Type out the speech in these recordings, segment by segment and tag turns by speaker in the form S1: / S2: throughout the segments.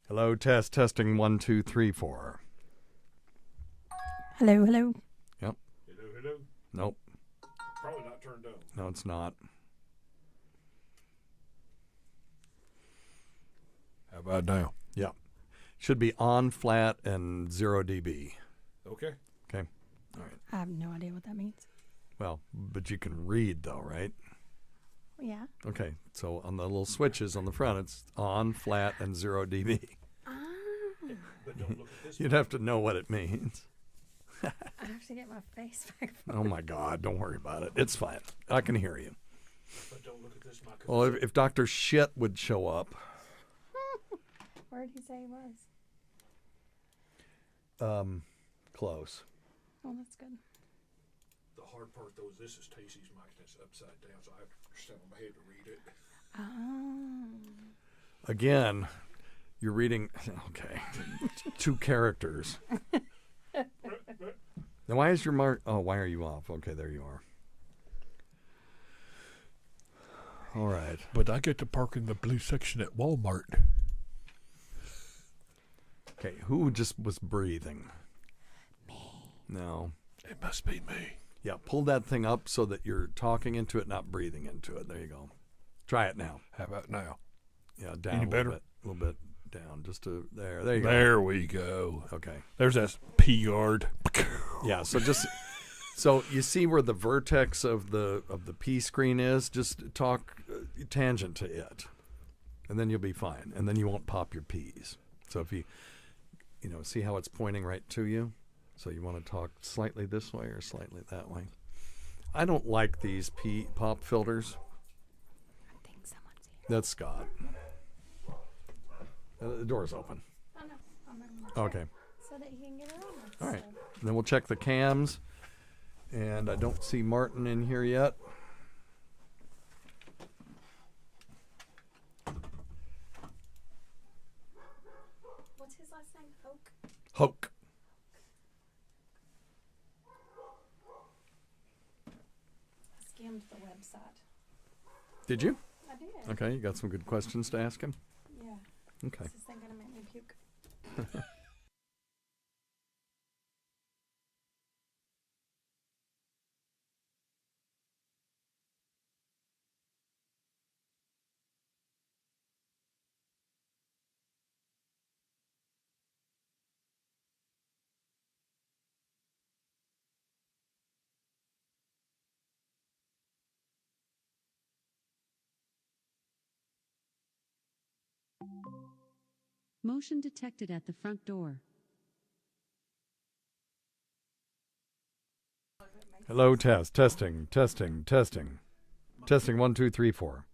S1: Hello, testing 1, 2, 3, 4.
S2: Hello, hello.
S1: Yep.
S3: Hello.
S1: Nope.
S3: Probably not turned on.
S1: No, it's not.
S3: How about now?
S1: Yeah. Should be on flat and 0 dB.
S3: Okay.
S1: Okay. All right.
S2: I have no idea what that means.
S1: Well, but you can read though, right?
S2: Yeah.
S1: Okay. So on the little switches on the front, it's on, flat, and 0 dB.
S3: But don't look at this.
S1: You'd have to know what it means.
S2: I have to get my face back.
S1: Oh my God! Don't worry about it. It's fine. I can hear you.
S3: But don't look at this mic.
S1: Well, if Dr. Shit would show up,
S2: Where did he say he was?
S1: close.
S2: Oh, that's good.
S3: The hard part though is this is Tacy's mic that's upside down, so I have to stand on my head to read it.
S2: Oh.
S1: Again, you're reading. Okay, two characters. Now, why is your mark? Oh, why are you off? Okay, there you are. All right.
S3: But I get to park in the blue section at Walmart.
S1: Okay, who just was breathing?
S2: Me.
S1: No.
S3: It must be me.
S1: Yeah, pull that thing up so that you're talking into it, not breathing into it. There you go. Try it now.
S3: How about now?
S1: Yeah, down
S3: Any
S1: a
S3: better?
S1: little bit down, just to there. There you go.
S3: There we go.
S1: Okay.
S3: There's that P guard.
S1: Yeah. So just so you see where the vertex of the P screen is. Just talk tangent to it, and then you'll be fine. And then you won't pop your P's. So if you see how it's pointing right to you. So you want to talk slightly this way or slightly that way. I don't like these P pop filters.
S2: I think someone's here.
S1: That's Scott. The door's open.
S2: Oh, no. I'm gonna check
S1: Okay.
S2: so that he can get it on.
S1: All right. And then we'll check the cams. And I don't see Martin in here yet.
S2: What's his last name? Hoke?
S1: Hoke.
S2: I skimmed the website.
S1: Did you?
S2: I did.
S1: Okay, you got some good questions to ask him?
S2: Yeah.
S1: Okay.
S2: Is this thing gonna make me puke?
S4: Motion detected at the front door.
S1: Hello, testing. Testing 1, 2, 3, 4.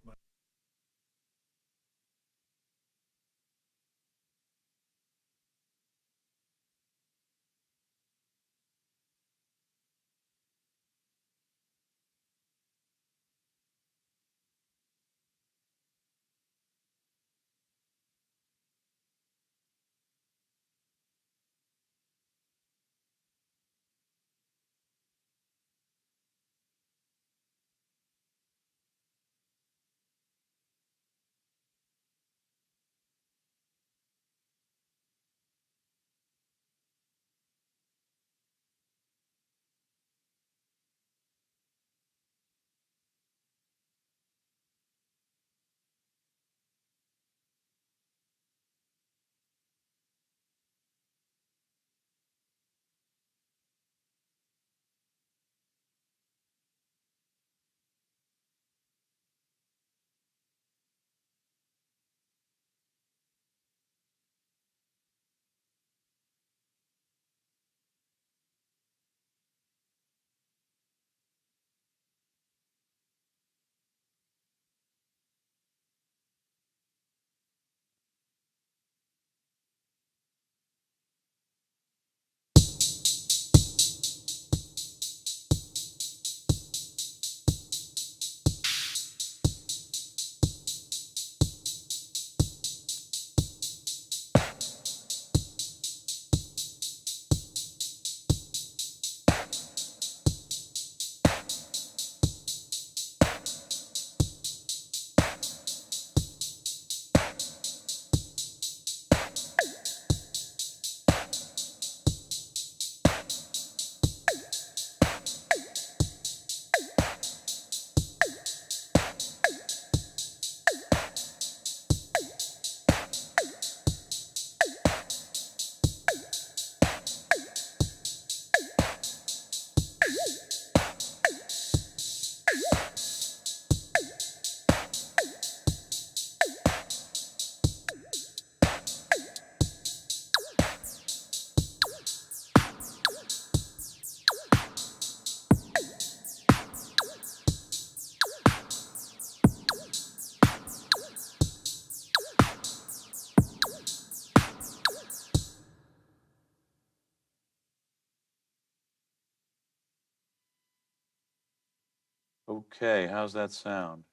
S5: Okay, how's that sound?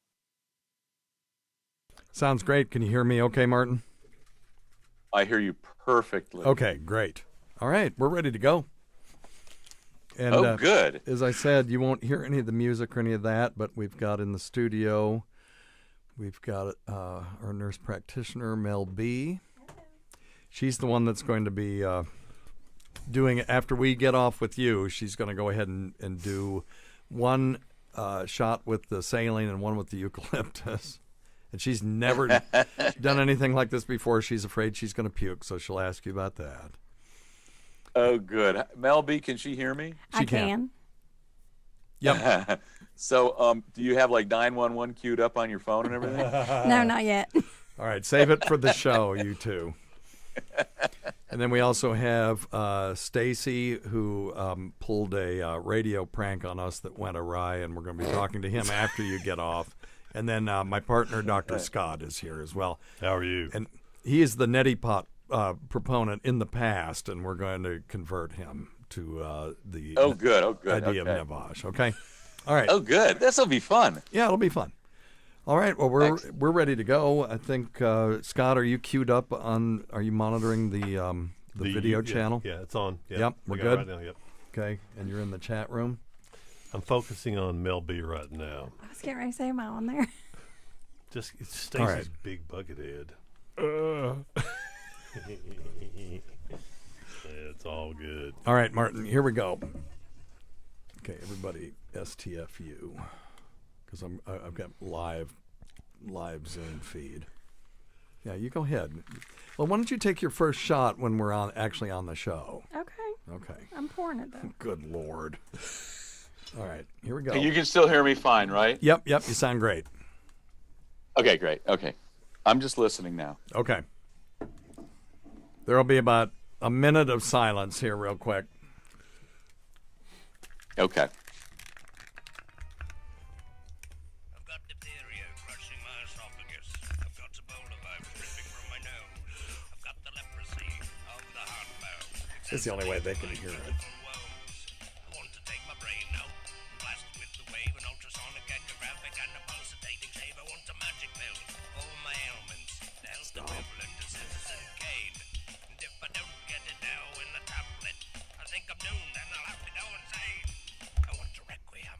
S1: Sounds great. Can you hear me okay, Martin?
S5: I hear you perfectly.
S1: Okay, great. All right, we're ready to go. And
S5: Oh, good.
S1: as I said, you won't hear any of the music or any of that, but we've got in the studio, we've got our nurse practitioner, Mel B. She's the one that's going to be doing it after we get off with you. She's going to go ahead and do one shot with the saline and one with the eucalyptus. And she's never done anything like this before. She's afraid she's going to puke, so she'll ask you about that.
S5: Oh, good. Mel B, can she hear me?
S2: I can.
S1: Yep.
S5: So, do you have like 911 queued up on your phone and everything?
S2: No, not yet.
S1: All right, save it for the show, you two. And then we also have Stacy, who pulled a radio prank on us that went awry, and we're going to be talking to him after you get off. And then my partner, Dr. Scott, is here as well.
S6: How are you?
S1: And he is the neti pot proponent in the past, and we're going to convert him to the idea of Naväge. Okay? All right.
S5: Oh, good. This will be fun.
S1: Yeah, it'll be fun. All right. Well, we're ready to go. I think Scott, are you queued up on? Are you monitoring the video channel?
S6: Yeah, it's on.
S1: Yep, we're
S6: I got it
S1: good.
S6: Right now, yep.
S1: Okay, and you're in the chat room.
S6: I'm focusing on Mel B right now.
S2: I was getting ready to say, am I on there?
S6: Just it's Stacy's
S1: right.
S6: big bucket head. It's all good.
S1: All right, Martin. Here we go. Okay, everybody, STFU, because I've got live Zoom feed. Yeah, you go ahead. Well, why don't you take your first shot when we're actually on the show?
S2: Okay.
S1: Okay.
S2: I'm pouring it, though.
S1: Good Lord. All right, here we go.
S5: You can still hear me fine, right?
S1: Yep, you sound great.
S5: Okay, great. Okay. I'm just listening now.
S1: Okay. There will be about a minute of silence here real quick.
S5: Okay.
S7: I've got diphtheria crushing my esophagus. I've got Ebola virus dripping from my nose. I've got the leprosy of the heart valve.
S1: It's the only way they can hear it.
S7: I want to take my brain out and blast it with the wave, an ultrasonic echographic and a pulsating shave. I want a magic pill for all my ailments, the health equivalent to Citizen Kane. And if I don't get it now in the tablet, I think I'm doomed and I'll have to go insane. I want a requiem.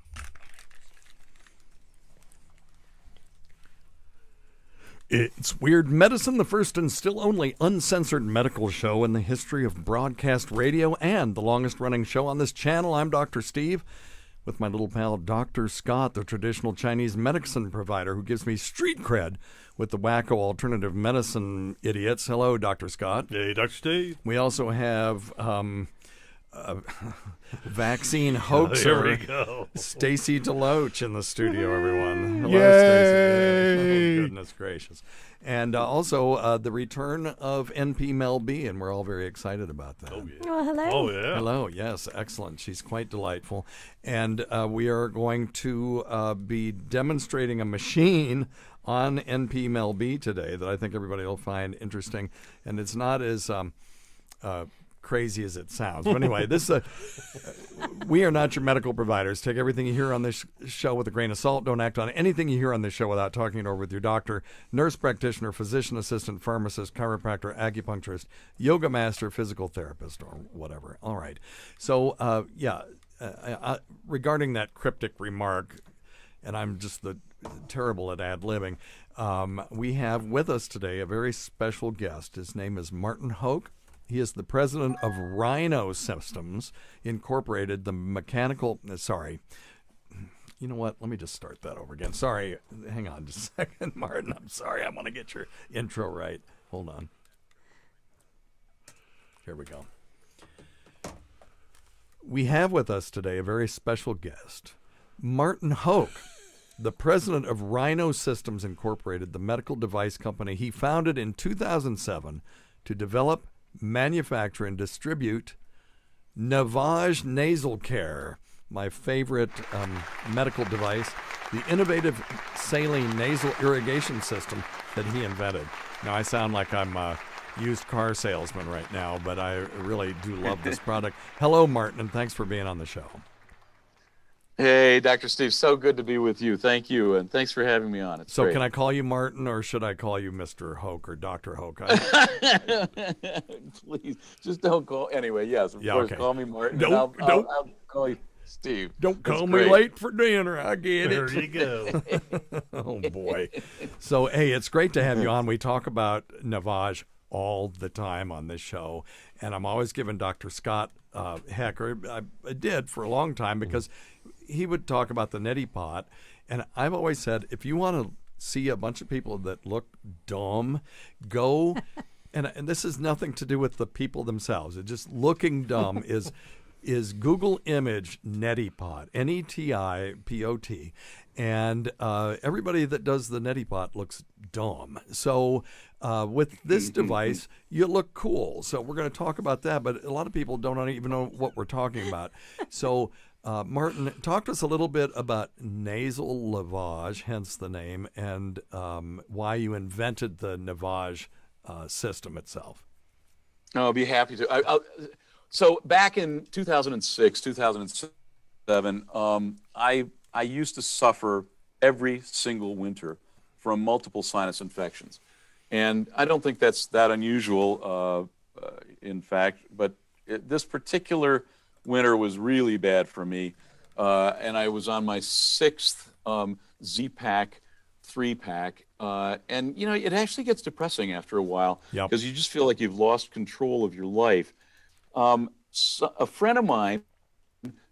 S1: It's Weird Medicine, the first and still only uncensored medical show in the history of broadcast radio and the longest-running show on this channel. I'm Dr. Steve with my little pal Dr. Scott, the traditional Chinese medicine provider who gives me street cred with the wacko alternative medicine idiots. Hello, Dr. Scott.
S6: Hey, Dr. Steve.
S1: We also have vaccine
S6: There
S1: hoaxer
S6: we go.
S1: Stacy DeLoach in the studio, everyone. Hello,
S6: Yay!
S1: Stacy. Oh, goodness gracious. And also the return of NP Mel B, and we're all very excited about that.
S6: Oh, yeah.
S2: Well, hello.
S6: Oh, yeah.
S1: Hello, yes, excellent. She's quite delightful. And we are going to be demonstrating a machine on NP Mel B today that I think everybody will find interesting. And it's not as crazy as it sounds. But anyway, this we are not your medical providers. Take everything you hear on this show with a grain of salt. Don't act on anything you hear on this show without talking it over with your doctor, nurse practitioner, physician assistant, pharmacist, chiropractor, acupuncturist, yoga master, physical therapist, or whatever. All right. So, regarding that cryptic remark, and I'm just terrible at ad-libbing, we have with us today a very special guest. His name is Martin Hoke. He is the president of Rhino Systems Incorporated, the mechanical. Sorry. You know what? Let me just start that over again. Sorry. Hang on just a second, Martin. I'm sorry. I want to get your intro right. Hold on. Here we go. We have with us today a very special guest, Martin Hoke, the president of Rhino Systems Incorporated, the medical device company he founded in 2007 to develop, manufacture, and distribute Naväge nasal care, my favorite medical device, the innovative saline nasal irrigation system that he invented. Now, I sound like I'm a used car salesman right now, but I really do love this product. Hello, Martin, and thanks for being on the show.
S5: Hey, Dr. Steve, so good to be with you. Thank you, and thanks for having me on. It's
S1: So
S5: great.
S1: can I call you Martin, or should I call you Mr. Hoke or Dr. Hoke?
S5: Please, just don't call. Anyway, yes, of
S1: Yeah,
S5: course,
S1: okay.
S5: call me Martin.
S1: Don't-
S5: and I'll
S1: don't-
S5: I'll call you Steve.
S1: Don't
S5: That's
S1: call me
S5: great.
S1: late for dinner. I get
S6: There
S1: it.
S6: you go.
S1: Oh boy. So hey, it's great to have you on. We talk about Naväge all the time on this show, and I'm always giving Dr. Scott heck, or I did for a long time, because he would talk about the neti pot, and I've always said, if you want to see a bunch of people that look dumb, go. And this has nothing to do with the people themselves. It's just looking dumb is Google image neti pot, NETIPOT, and everybody that does the neti pot looks dumb. So with this device, you look cool. So we're going to talk about that, but a lot of people don't even know what we're talking about. So Martin, talk to us a little bit about nasal lavage, hence the name, and why you invented the Naväge system itself.
S5: I'll be happy to. So back in 2006, 2007, I used to suffer every single winter from multiple sinus infections. And I don't think that's that unusual, in fact, but this particular winter was really bad for me. And I was on my sixth Z-Pack 3-pack. And, you know, it actually gets depressing after a while, because you just feel like you've lost control of your life. So a friend of mine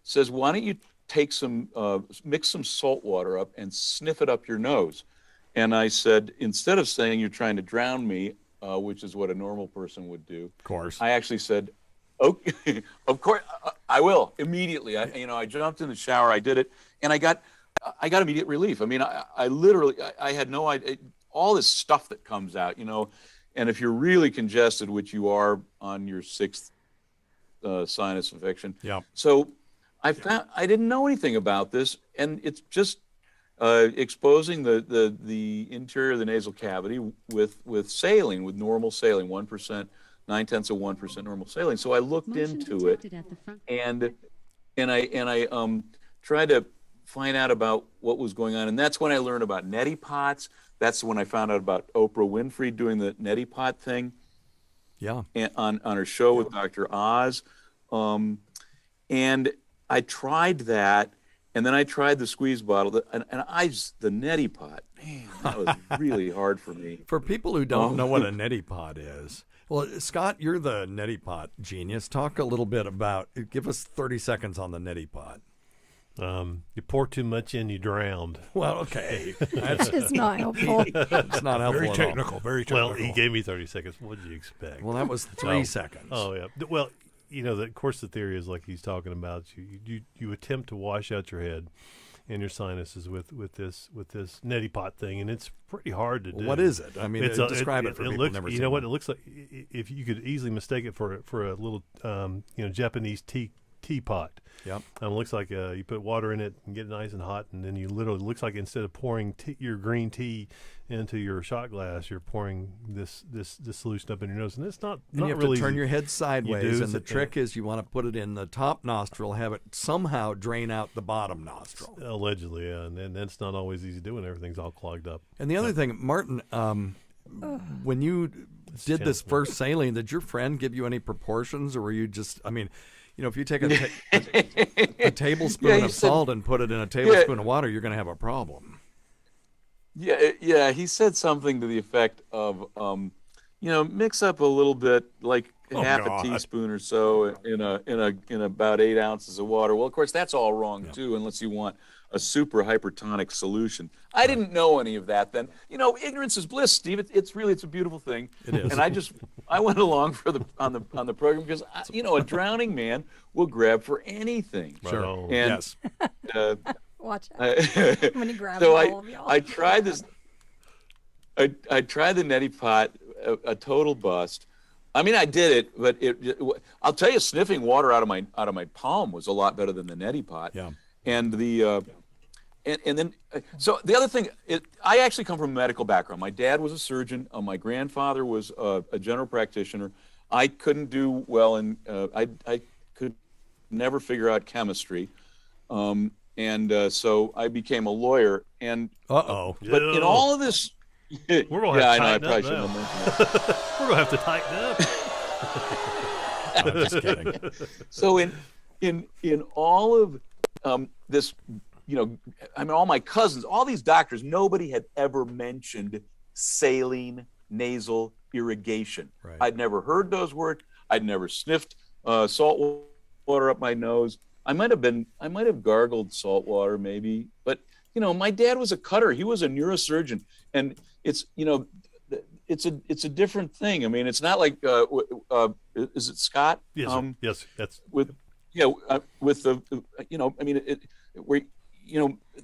S5: says, why don't you take some, mix some salt water up and sniff it up your nose? And I said, instead of saying you're trying to drown me, which is what a normal person would do,
S1: Of course.
S5: I actually said, okay, of course, I will, immediately. I jumped in the shower, I did it, and I got immediate relief. I mean, I literally, I had no idea, all this stuff that comes out, you know, and if you're really congested, which you are on your sixth sinus infection.
S1: Yeah.
S5: So I didn't know anything about this, and it's just exposing the interior of the nasal cavity with saline, with normal saline, 1%, 0.9% normal saline. So I looked
S4: Motion
S5: into it,
S4: detected at the front.
S5: and I tried to find out about what was going on, and that's when I learned about neti pots. That's when I found out about Oprah Winfrey doing the neti pot thing.
S1: Yeah.
S5: On her show with Dr. Oz. And I tried that, and then I tried the squeeze bottle, and the neti pot, man, that was really hard for me.
S1: For people who don't know what a neti pot is, well, Scott, you're the neti pot genius. Talk a little bit about, give us 30 seconds on the neti pot.
S6: You pour too much in, you drowned.
S1: Well, okay. That's
S2: It's not helpful.
S1: not helpful
S3: Very
S1: at
S3: technical, very technical.
S6: Well, he gave me 30 seconds. What did you expect?
S1: all. Well, that was 3 seconds.
S6: Oh, yeah. Well, you know, of course, the theory is like he's talking about. You attempt to wash out your head and your sinuses with this neti pot thing, and it's pretty hard to do.
S1: What is it? I mean, describe it for people
S6: looks,
S1: who've never
S6: you
S1: seen
S6: know what
S1: it.
S6: it looks like. If you could easily mistake it for a little Japanese teapot.
S1: Yep.
S6: It looks like you put water in it and get it nice and hot, and then you literally, looks like instead of pouring your green tea into your shot glass, you're pouring this solution up in your nose, and it's not
S1: And you have
S6: really
S1: to turn
S6: easy.
S1: your head sideways,
S6: do,
S1: and the trick is you want to put it in the top nostril, have it somehow drain out the bottom nostril.
S6: Allegedly, yeah, and that's not always easy to do when everything's all clogged up.
S1: And the other thing, Martin, when you did this
S6: sounds
S1: first saline, did your friend give you any proportions, or were you just, I mean, you know, if you take a tablespoon
S5: Yeah, he
S1: of
S5: said-
S1: salt and put it in a tablespoon of water, you're going to have a problem.
S5: Yeah, he said something to the effect of, mix up a little bit, like half
S1: God.
S5: a teaspoon or so in about 8 ounces of water. Well, of course, that's all wrong too, unless you want a super hypertonic solution. I didn't know any of that then. You know, ignorance is bliss, Steve. It's a beautiful thing.
S1: It is.
S5: And I went along on the program because a drowning man will grab for anything.
S6: Right on.
S5: And
S1: Yes.
S2: Watch out. When he grabs
S5: so
S2: all of y'all.
S5: I tried this. I tried the neti pot, a total bust. I mean, I did it, but I'll tell you, sniffing water out of my palm was a lot better than the neti pot.
S1: Yeah.
S5: And then so the other thing, I actually come from a medical background. My dad was a surgeon. My grandfather was a general practitioner. I couldn't do well in I could never figure out chemistry. and so I became a lawyer. And
S1: Uh-oh.
S5: but in all of this,
S6: We're gonna
S5: yeah,
S6: have
S5: I
S6: to
S5: know I
S6: tighten
S5: probably
S6: up
S5: shouldn't have mentioned that.
S6: We're gonna have to tighten up.
S1: I'm just kidding.
S5: So in all of this, I mean, all my cousins, all these doctors, nobody had ever mentioned saline nasal irrigation.
S1: Right.
S5: I'd never heard those words. I'd never sniffed salt water up my nose. I might have gargled salt water maybe, but my dad was a cutter. He was a neurosurgeon, and it's a different thing. I mean, it's not like is it Scott?
S6: Yes, yes, that's
S5: with the I mean where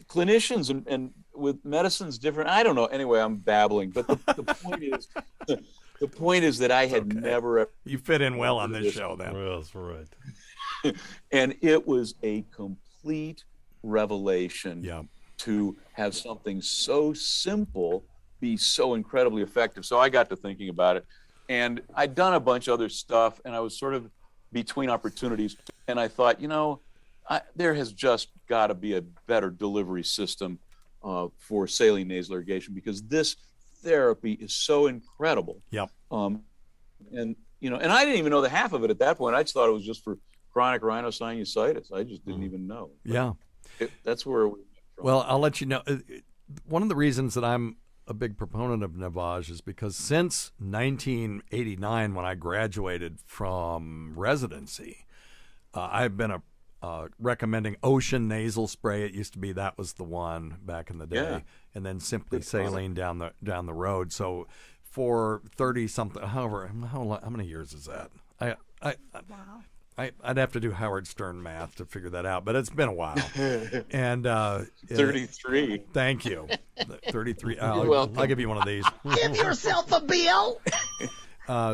S5: clinicians and with medicine's different. I don't know. Anyway, I'm babbling, but the point is that I had never.
S1: You fit in well on this show, then.
S6: well, that's right.
S5: And it was a complete revelation to have something so simple be so incredibly effective. So I got to thinking about it, and I'd done a bunch of other stuff, and I was sort of between opportunities, and I thought, there has just got to be a better delivery system for saline nasal irrigation, because this therapy is so incredible.
S1: Yep.
S5: And I didn't even know the half of it at that point. I just thought it was just for chronic rhinosinusitis. I just didn't even know.
S1: Yeah.
S5: That's where we went from.
S1: Well, I'll let you know. One of the reasons that I'm a big proponent of Naväge is because since 1989, when I graduated from residency, I've been recommending Ocean nasal spray. It used to be that was the one back in the day, and then simply saline down the road. So for 30 something, however, how many years is that?
S2: Wow.
S1: I'd have to do Howard Stern math to figure that out, but it's been a while. And
S5: 33.
S1: Thank you. 33.
S5: You're welcome.
S1: I'll give you one of these.
S2: Give yourself a bill.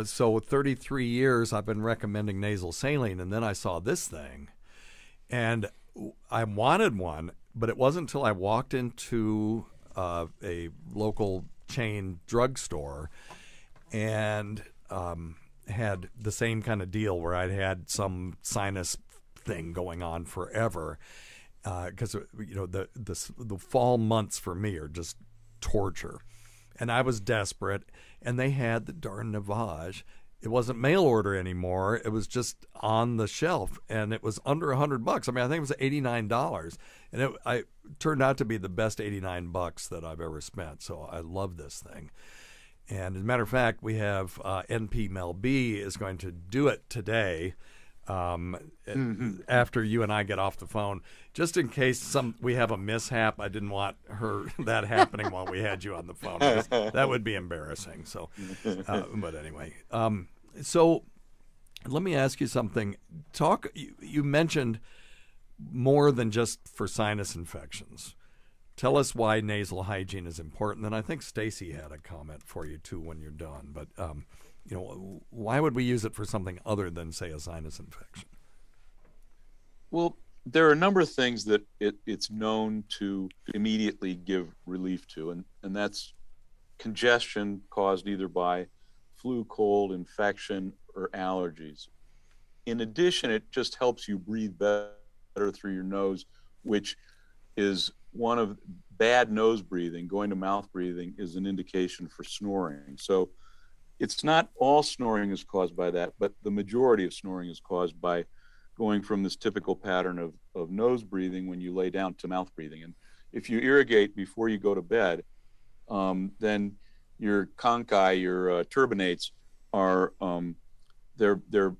S1: So 33 years I've been recommending nasal saline, and then I saw this thing, and I wanted one, but it wasn't until I walked into a local chain drugstore and had the same kind of deal where I'd had some sinus thing going on forever, because the fall months for me are just torture, and I was desperate, and they had the darn Naväge. It wasn't mail order anymore. It was just on the shelf, and it was under $100. I mean, I think it was $89, and it turned out to be the best $89 that I've ever spent. So I love this thing. And as a matter of fact, we have NP Mel B is going to do it today after you and I get off the phone, just in case we have a mishap. I didn't want that happening while we had you on the phone. That would be embarrassing. So, but anyway, so let me ask you something. You mentioned more than just for sinus infections. Tell us why nasal hygiene is important. And I think Stacy had a comment for you too when you're done. But why would we use it for something other than, say, a sinus infection?
S5: Well, there are a number of things that it's known to immediately give relief to, and that's congestion caused either by flu, cold, infection, or allergies. In addition, it just helps you breathe better through your nose, which is one of bad nose breathing. Going to mouth breathing is an indication for snoring. So it's not all snoring is caused by that, but the majority of snoring is caused by going from this typical pattern of nose breathing when you lay down to mouth breathing. And if you irrigate before you go to bed, then your conchi, your turbinates are they're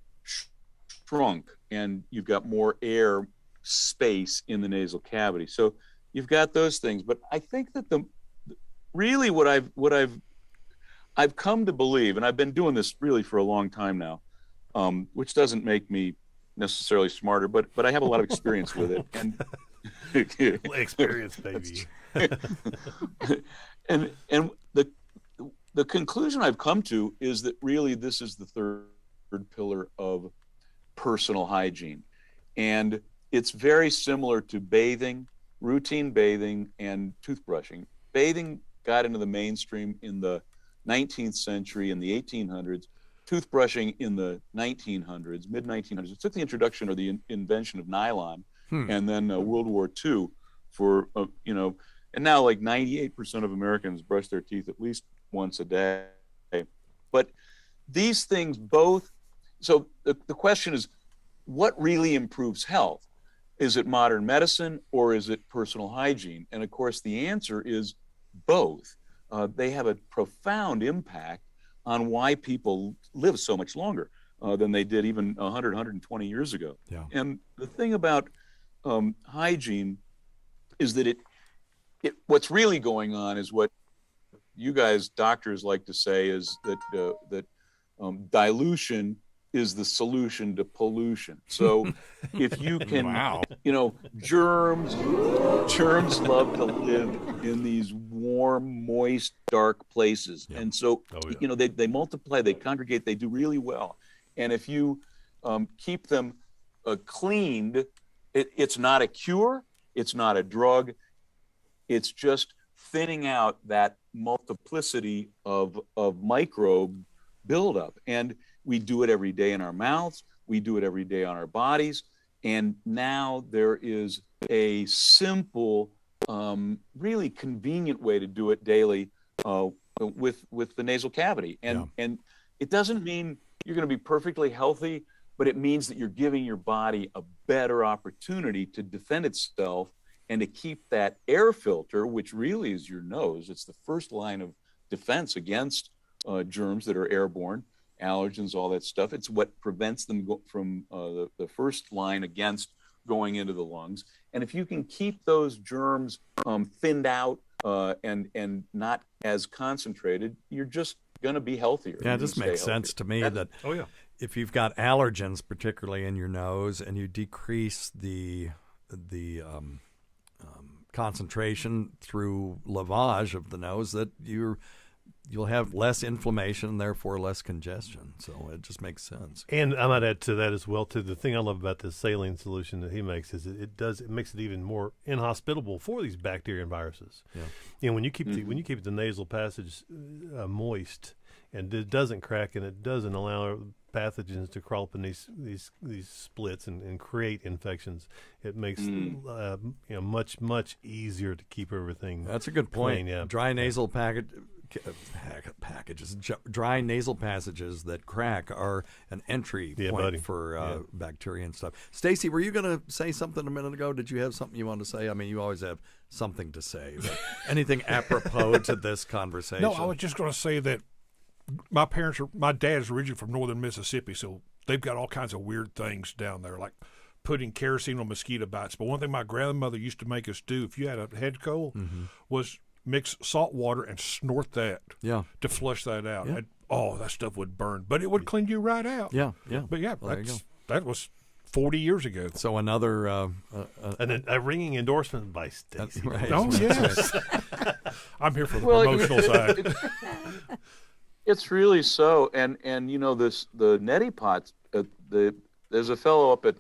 S5: shrunk, and you've got more air space in the nasal cavity. So you've got those things. But I think that really what I've come to believe, and I've been doing this really for a long time now, which doesn't make me necessarily smarter, but I have a lot of experience with it. And
S6: experience, baby.
S5: and the conclusion I've come to is that really this is the third pillar of personal hygiene. And it's very similar to bathing, routine bathing, and toothbrushing. Bathing got into the mainstream in the 19th century, in the 1800s. Toothbrushing in the 1900s, mid-1900s. It took the introduction or the invention of nylon and then World War II for, and now like 98% of Americans brush their teeth at least once a day. But these things both, so the question is, what really improves health? Is it modern medicine or is it personal hygiene? And of course, the answer is both. They have a profound impact on why people live so much longer than they did even 100, 120 years ago.
S1: Yeah.
S5: And the thing about hygiene is that what's really going on is what you guys doctors like to say is that dilution is the solution to pollution. So if you can, germs love to live in these warm, moist, dark places. Yeah. And so, they multiply, they congregate, they do really well. And if you keep them cleaned, it's not a cure, it's not a drug, it's just thinning out that multiplicity of microbe buildup. And we do it every day in our mouths. We do it every day on our bodies. And now there is a simple, really convenient way to do it daily with the nasal cavity. And it doesn't mean you're going to be perfectly healthy, but it means that you're giving your body a better opportunity to defend itself and to keep that air filter, which really is your nose. It's the first line of defense against germs that are airborne, allergens, all that stuff. It's what prevents them from the first line against going into the lungs. And if you can keep those germs thinned out and not as concentrated, you're just going to be healthier.
S1: Yeah, it just makes sense to me that if you've got allergens, particularly in your nose, and you decrease the concentration through lavage of the nose, that you'll have less inflammation, therefore less congestion. So it just makes sense.
S6: And I might add to that as well, too, the thing I love about this saline solution that he makes is it makes it even more inhospitable for these bacteria and viruses. Yeah. When you keep the nasal passage moist, and it doesn't crack and it doesn't allow pathogens to crawl up in these splits and create infections, it makes much easier to keep everything.
S1: That's a good point.
S6: Clean, yeah.
S1: Dry nasal packages, dry nasal passages that crack are an entry point for bacteria and stuff. Stacy, were you going to say something a minute ago? Did you have something you wanted to say? I mean, you always have something to say. But anything apropos to this conversation?
S3: No, I was just going to say that my dad's originally from northern Mississippi, so they've got all kinds of weird things down there, like putting kerosene on mosquito bites. But one thing my grandmother used to make us do, if you had a head cold, was mix salt water and snort that to flush that out.
S1: Yeah.
S3: And, that stuff would burn, but it would clean you right out.
S1: Yeah.
S3: But that was 40 years ago.
S1: So another
S6: and a ringing endorsement by Stacy.
S1: Right.
S3: Oh, yes. I'm here for the promotional side.
S5: It's really so, and the neti pots. There's a fellow up at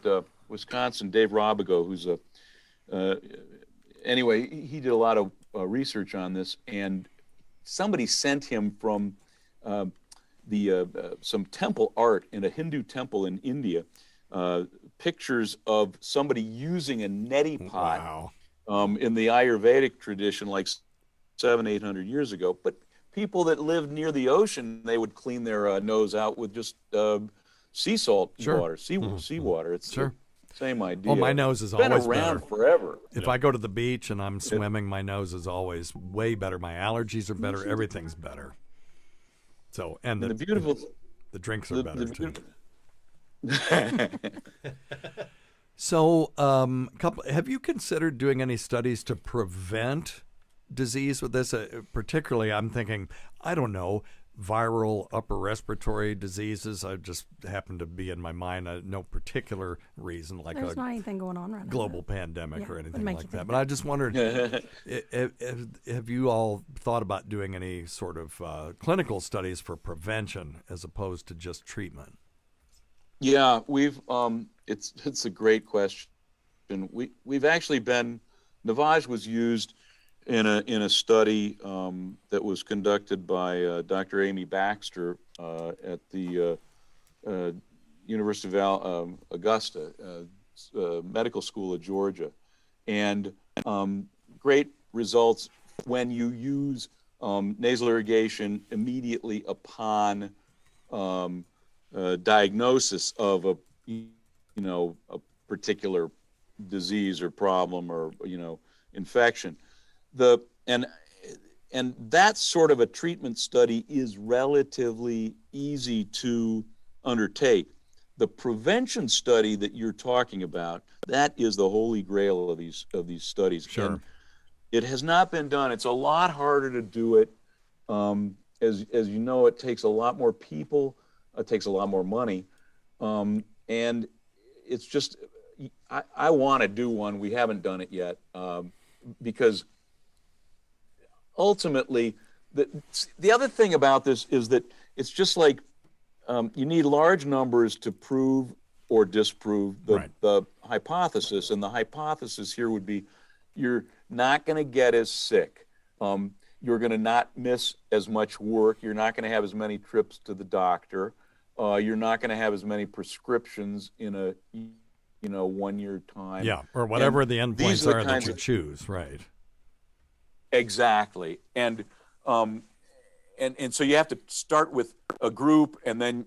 S5: Wisconsin, Dave Robigo, who's anyway. He did a lot of research on this, and somebody sent him from some temple art in a Hindu temple in India, pictures of somebody using a neti pot in the Ayurvedic tradition, like 700-800 years ago, but people that lived near the ocean, they would clean their nose out with just sea salt water, seawater. It's the same idea.
S1: Well, my nose is always
S5: been around
S1: better.
S5: forever.
S1: If I go to the beach and I'm swimming, my nose is always way better. My allergies are better. Everything's better. So, and the beautiful, the drinks are better too. So, have you considered doing any studies to prevent disease with this? Particularly, I'm thinking, I don't know, viral upper respiratory diseases. I just happen to be in my mind, no particular reason, like
S2: there's not anything going on right now.
S1: Global pandemic or anything like that. But I just wondered, have you all thought about doing any sort of clinical studies for prevention as opposed to just treatment?
S5: Yeah, we've. It's a great question. We've actually been. Naväge was used in a study that was conducted by Dr. Amy Baxter at the University of Augusta, Medical School of Georgia, and great results when you use nasal irrigation immediately upon diagnosis of a particular disease or problem or infection. And that sort of a treatment study is relatively easy to undertake. The prevention study that you're talking about, that is the holy grail of these studies.
S1: Sure.
S5: And it has not been done. It's a lot harder to do it. As you know, it takes a lot more people. It takes a lot more money. And it's just, I want to do one. We haven't done it yet because ultimately, the other thing about this is that it's just like you need large numbers to prove or disprove the hypothesis. And the hypothesis here would be you're not going to get as sick. You're going to not miss as much work. You're not going to have as many trips to the doctor. You're not going to have as many prescriptions in a 1 year time.
S1: Yeah, or whatever the endpoints are that you choose, right?
S5: Exactly, and so you have to start with a group, and then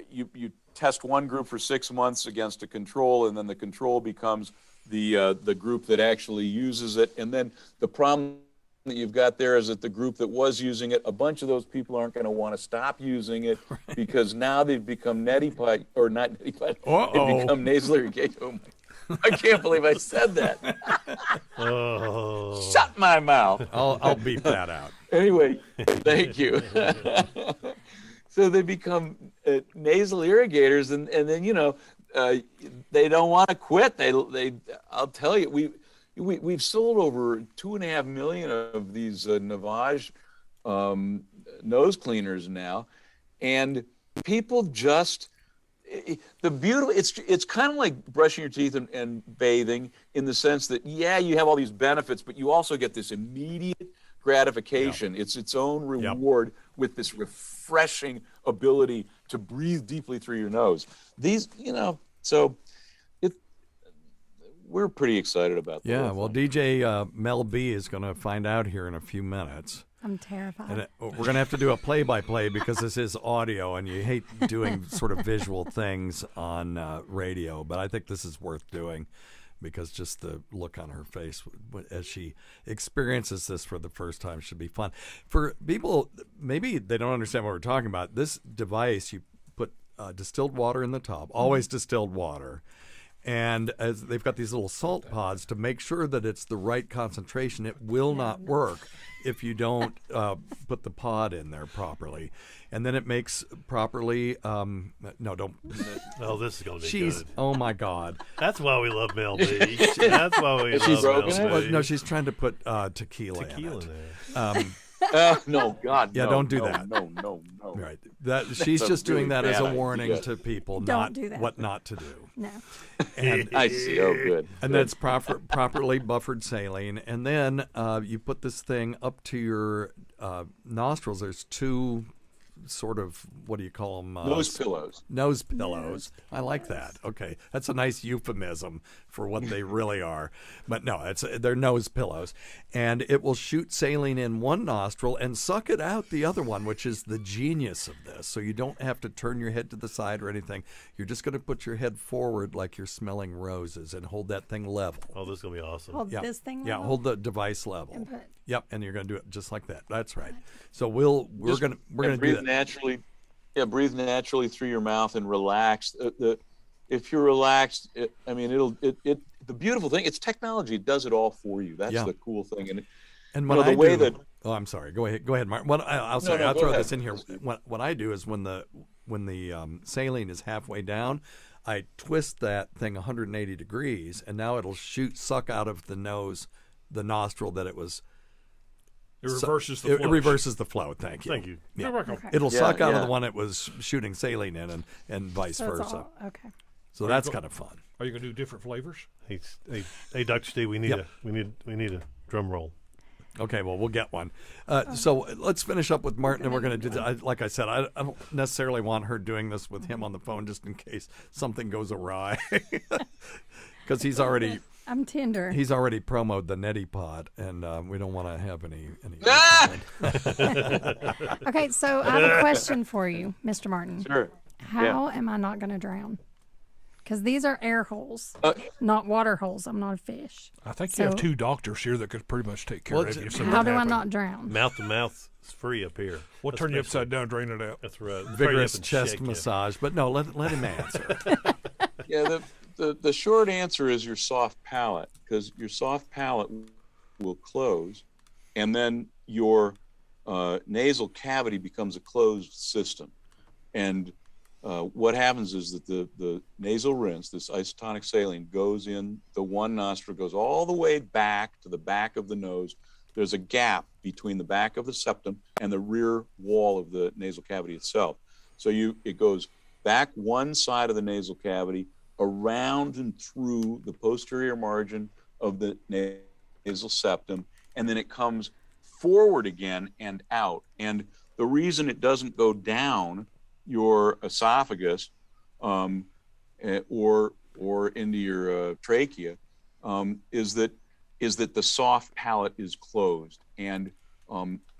S5: you test one group for 6 months against a control, and then the control becomes the group that actually uses it. And then the problem that you've got there is that the group that was using it, a bunch of those people aren't going to want to stop using it because now they've become they've become nasal irrigation. Oh my! I can't believe I said that. Shut my mouth.
S1: I'll beep that out.
S5: Anyway, thank you. So they become nasal irrigators, and then they don't want to quit. They I'll tell you, we've sold over 2.5 million of these Naväge nose cleaners now, and people just. It's kind of like brushing your teeth and bathing in the sense that, yeah, you have all these benefits, but you also get this immediate gratification. It's its own reward with this refreshing ability to breathe deeply through your nose. So we're pretty excited about that.
S1: Yeah, well, DJ Mel B is going to find out here in a few minutes.
S2: I'm terrified.
S1: And we're going to have to do a play-by-play because this is audio, and you hate doing sort of visual things on radio. But I think this is worth doing because just the look on her face as she experiences this for the first time should be fun. For people, maybe they don't understand what we're talking about. This device, you put distilled water in the top, always distilled water. And as they've got these little salt pods to make sure that it's the right concentration. It will not work if you don't put the pod in there properly. And then it makes properly no, don't.
S6: Oh, this is going to be good.
S1: Oh, my God.
S6: That's why we love Mel B. That's why we love Mel B.
S1: Well, no, she's trying to put tequila in it.
S6: There.
S5: No, God,
S1: yeah,
S5: no,
S1: don't do
S5: no,
S1: that.
S5: No.
S1: Right. She's just doing that as a warning to people,
S2: Don't do that.
S1: what not to do.
S2: No.
S1: And
S5: I see. Oh, good.
S1: And that's properly buffered saline. And then you put this thing up to your nostrils. There's two sort of, what do you call them?
S5: Nose pillows.
S1: Nose pillows. I like that. Okay. That's a nice euphemism for what they really are. But no, they're nose pillows. And it will shoot saline in one nostril and suck it out the other one, which is the genius of this. So you don't have to turn your head to the side or anything. You're just going to put your head forward like you're smelling roses and hold that thing level.
S6: Oh, this is going to be awesome.
S2: Hold this thing level?
S1: Yeah, hold the device level.
S2: And put-
S1: Yep, and you're going to do it just like that. That's right. So we're going to do
S5: breathe
S1: that.
S5: naturally. Yeah, breathe naturally through your mouth and relax. If you're relaxed, the beautiful thing, it's technology. It does it all for you. That's the cool thing.
S1: And when oh, I'm sorry. Go ahead, Mark. I'll throw this in here. What I do is when the saline is halfway down, I twist that thing 180 degrees, and now it'll suck out of the the nostril that it was.
S3: It reverses the flow.
S1: It reverses the flow. Thank you.
S6: Thank you.
S1: Yeah.
S3: You're welcome.
S2: Okay.
S1: It'll suck out of the one it was shooting saline in, and vice
S2: So it's
S1: versa.
S2: all, okay.
S1: So that's kind of fun.
S3: Are you going to do different flavors?
S6: Hey, Dr. Steve, we need a drum roll.
S1: Okay, well, we'll get one. So let's finish up with Martin, and we're going to do that. Like I said, I don't necessarily want her doing this with him on the phone just in case something goes awry. because he's already promoted the neti pot, and we don't want to have any.
S2: Okay, so I have a question for you, Mr. Martin.
S5: Sure.
S2: How am I not going to drown? Because these are air holes, not water holes. I'm not a fish.
S3: I think you have two doctors here that could pretty much take care of you. If something
S2: How do I
S3: happened.
S2: not drown?
S6: Mouth to mouth is free up here.
S3: We'll turn you upside down, drain it out.
S6: That's right.
S1: Vigorous chest massage, but no, let him answer.
S5: Yeah, the short answer is your soft palate, because your soft palate will close, and then your nasal cavity becomes a closed system. And what happens is that the nasal rinse, this isotonic saline, goes in the one nostril, goes all the way back to the back of the nose. There's a gap between the back of the septum and the rear wall of the nasal cavity itself. So it goes back one side of the nasal cavity, around and through the posterior margin of the nasal septum, and then it comes forward again and out. And the reason it doesn't go down your esophagus or into your trachea is that the soft palate is closed. And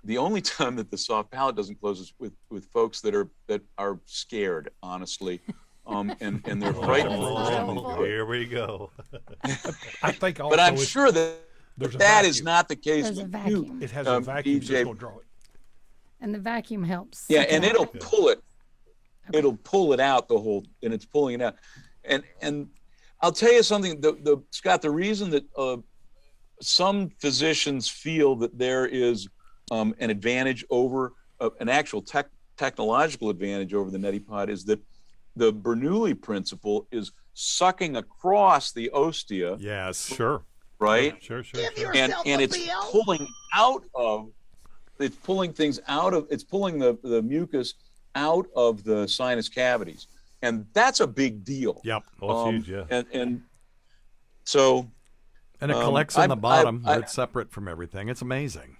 S5: the only time that the soft palate doesn't close is with folks that are scared, honestly. And they're frightened.
S6: Here we go.
S3: I think also
S5: but I'm sure that is not the case.
S2: There's a vacuum.
S3: It has a vacuum
S5: DJ.
S3: so it's going to draw it.
S2: And the vacuum helps.
S5: Yeah, and it'll pull it. Okay. It'll pull it out and it's pulling it out. And I'll tell you something, Scott, the reason that some physicians feel that there is an advantage over an actual technological advantage over the neti pot is that the Bernoulli principle is sucking across the ostia.
S1: Yes.
S6: Sure.
S5: Right?
S6: Sure.
S5: And it's pulling out of, it's pulling things out of, it's pulling the mucus out of the sinus cavities. And that's a big deal.
S6: Yep. Oh, it's huge, yeah.
S5: And so.
S1: And it collects on the bottom where it's separate from everything. It's amazing.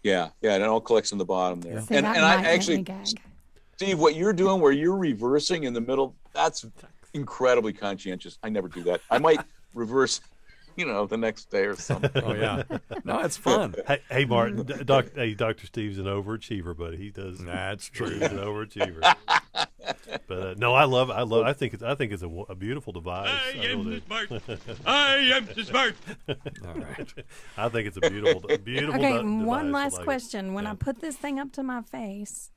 S5: Yeah, and it all collects on the bottom there.
S2: See,
S5: and I actually,
S2: gag.
S5: Steve, what you're doing where you're reversing in the middle, that's incredibly conscientious. I never do that. I might reverse, the next day or something.
S1: Oh, yeah. No, it's fun.
S6: Hey Martin, Dr. Steve's an overachiever, buddy. He does.
S1: That's true.
S6: He's an overachiever. But no, I think it's a beautiful device.
S7: I am smart.
S6: All right. I think it's a beautiful device.
S2: Okay, one last question. When I put this thing up to my face,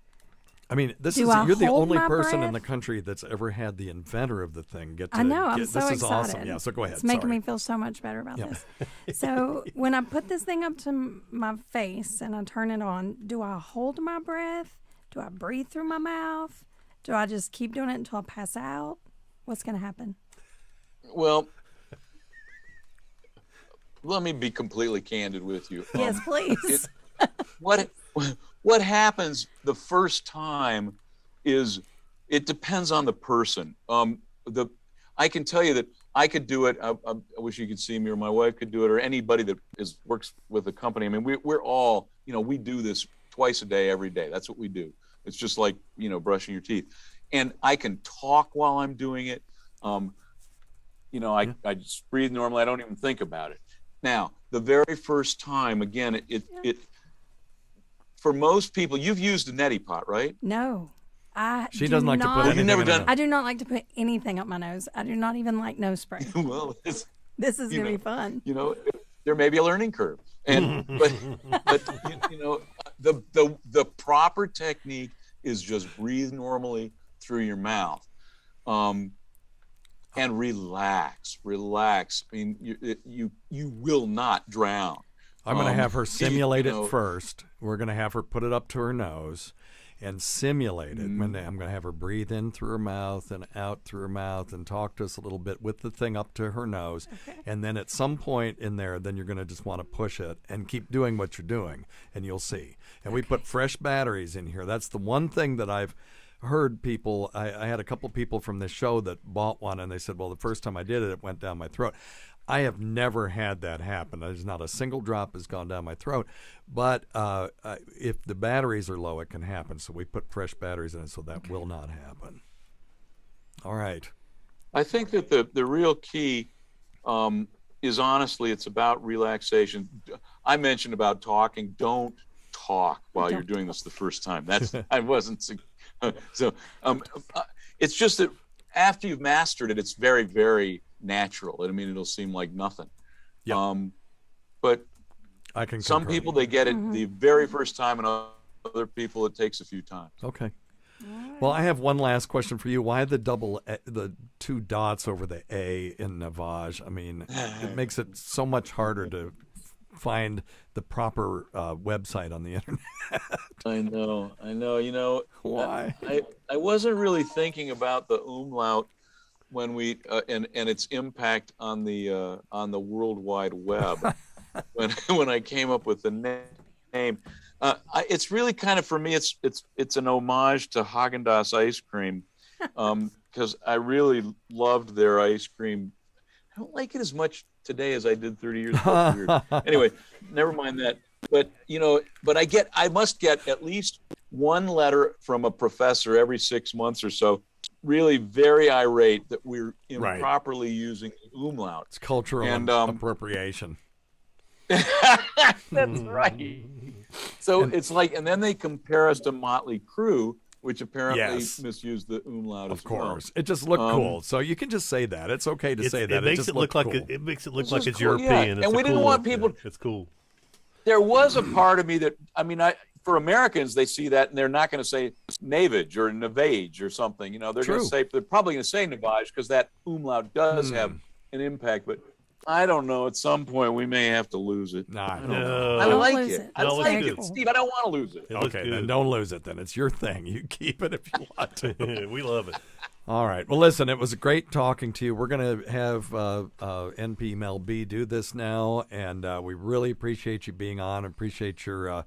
S1: I mean, you're the only person in the country that's ever had the inventor of the thing get to.
S2: I know, I'm so
S1: this
S2: excited.
S1: is awesome. Yeah, so go ahead.
S2: It's making me feel so much better about this. So when I put this thing up to my face and I turn it on, do I hold my breath? Do I breathe through my mouth? Do I just keep doing it until I pass out? What's going to happen?
S5: Well, let me be completely candid with you.
S2: Yes, please.
S5: What happens the first time is it depends on the person. I can tell you that I could do it. I wish you could see me, or my wife could do it, or anybody that works with a company. I mean, we're all, we do this twice a day, every day. That's what we do. It's just like, brushing your teeth. And I can talk while I'm doing it. I just breathe normally. I don't even think about it. Now, the very first time, again, it for most people, you've used a neti pot, right?
S2: No.
S1: She doesn't like to put anything.
S5: You've never done.
S2: I do not like to put anything up my nose. I do not even like nose spray.
S5: Well,
S2: this is going to be fun.
S5: There may be a learning curve, but the proper technique is just breathe normally through your mouth, and relax. I mean, you will not drown.
S1: I'm going to have her simulate it first. We're going to have her put it up to her nose and simulate it. I'm going to have her breathe in through her mouth and out through her mouth and talk to us a little bit with the thing up to her nose. Okay. And then at some point in there, then you're going to just want to push it and keep doing what you're doing, and you'll see. And we put fresh batteries in here. That's the one thing that I've heard people. I had a couple people from this show that bought one, and they said, well, the first time I did it, it went down my throat. I have never had that happen. There's not a single drop has gone down my throat. But if the batteries are low, it can happen. So we put fresh batteries in it, so that will not happen. All right.
S5: I think that the real key is honestly, it's about relaxation. I mentioned about talking. Don't talk while you're doing this the first time. That's I wasn't. So it's just that after you've mastered it, it's very, very natural. I mean, it'll seem like nothing.
S1: Yeah.
S5: But
S1: I can.
S5: Some
S1: concur.
S5: people, they get it the very first time, and other people, it takes a few times.
S1: Okay. Well, I have one last question for you. Why the two dots over the A in Naväge? I mean, it makes it so much harder to find the proper website on the internet.
S5: I know. You know,
S1: Why?
S5: I wasn't really thinking about the umlaut when we and its impact on the World Wide Web when I came up with the name. It's really kind of, for me, it's an homage to Haagen-Dazs ice cream, because I really loved their ice cream. I don't like it as much today as I did 30 years ago. Weird. Anyway, never mind that. But I must get at least one letter from a professor every 6 months or so, really very irate that we're improperly using the umlaut.
S1: It's cultural appropriation.
S5: That's right. So it's like, and then they compare us to Motley Crue, which apparently misused the umlaut as well.
S1: Of course, it just looked cool. So you can just say that. It's okay to say that.
S6: It makes it look like
S1: cool.
S6: it makes it look like it's
S5: cool,
S6: European.
S5: yeah. And we didn't want people.
S6: It's cool.
S5: There was a part of me that, I mean, for Americans, they see that and they're not going to say Naväge or Naväge or something. You know, they're going to say, they're probably going to say Naväge because that umlaut does have an impact. But I don't know. At some point, we may have to lose it.
S1: No.
S5: I like it. I like it,
S6: good.
S5: Steve. I don't want to lose it.
S1: Okay, then don't lose it. Then it's your thing. You keep it if you want to.
S6: We love it.
S1: All right. Well, listen, it was great talking to you. We're going to have NPMLB do this now, and we really appreciate you being on. Appreciate your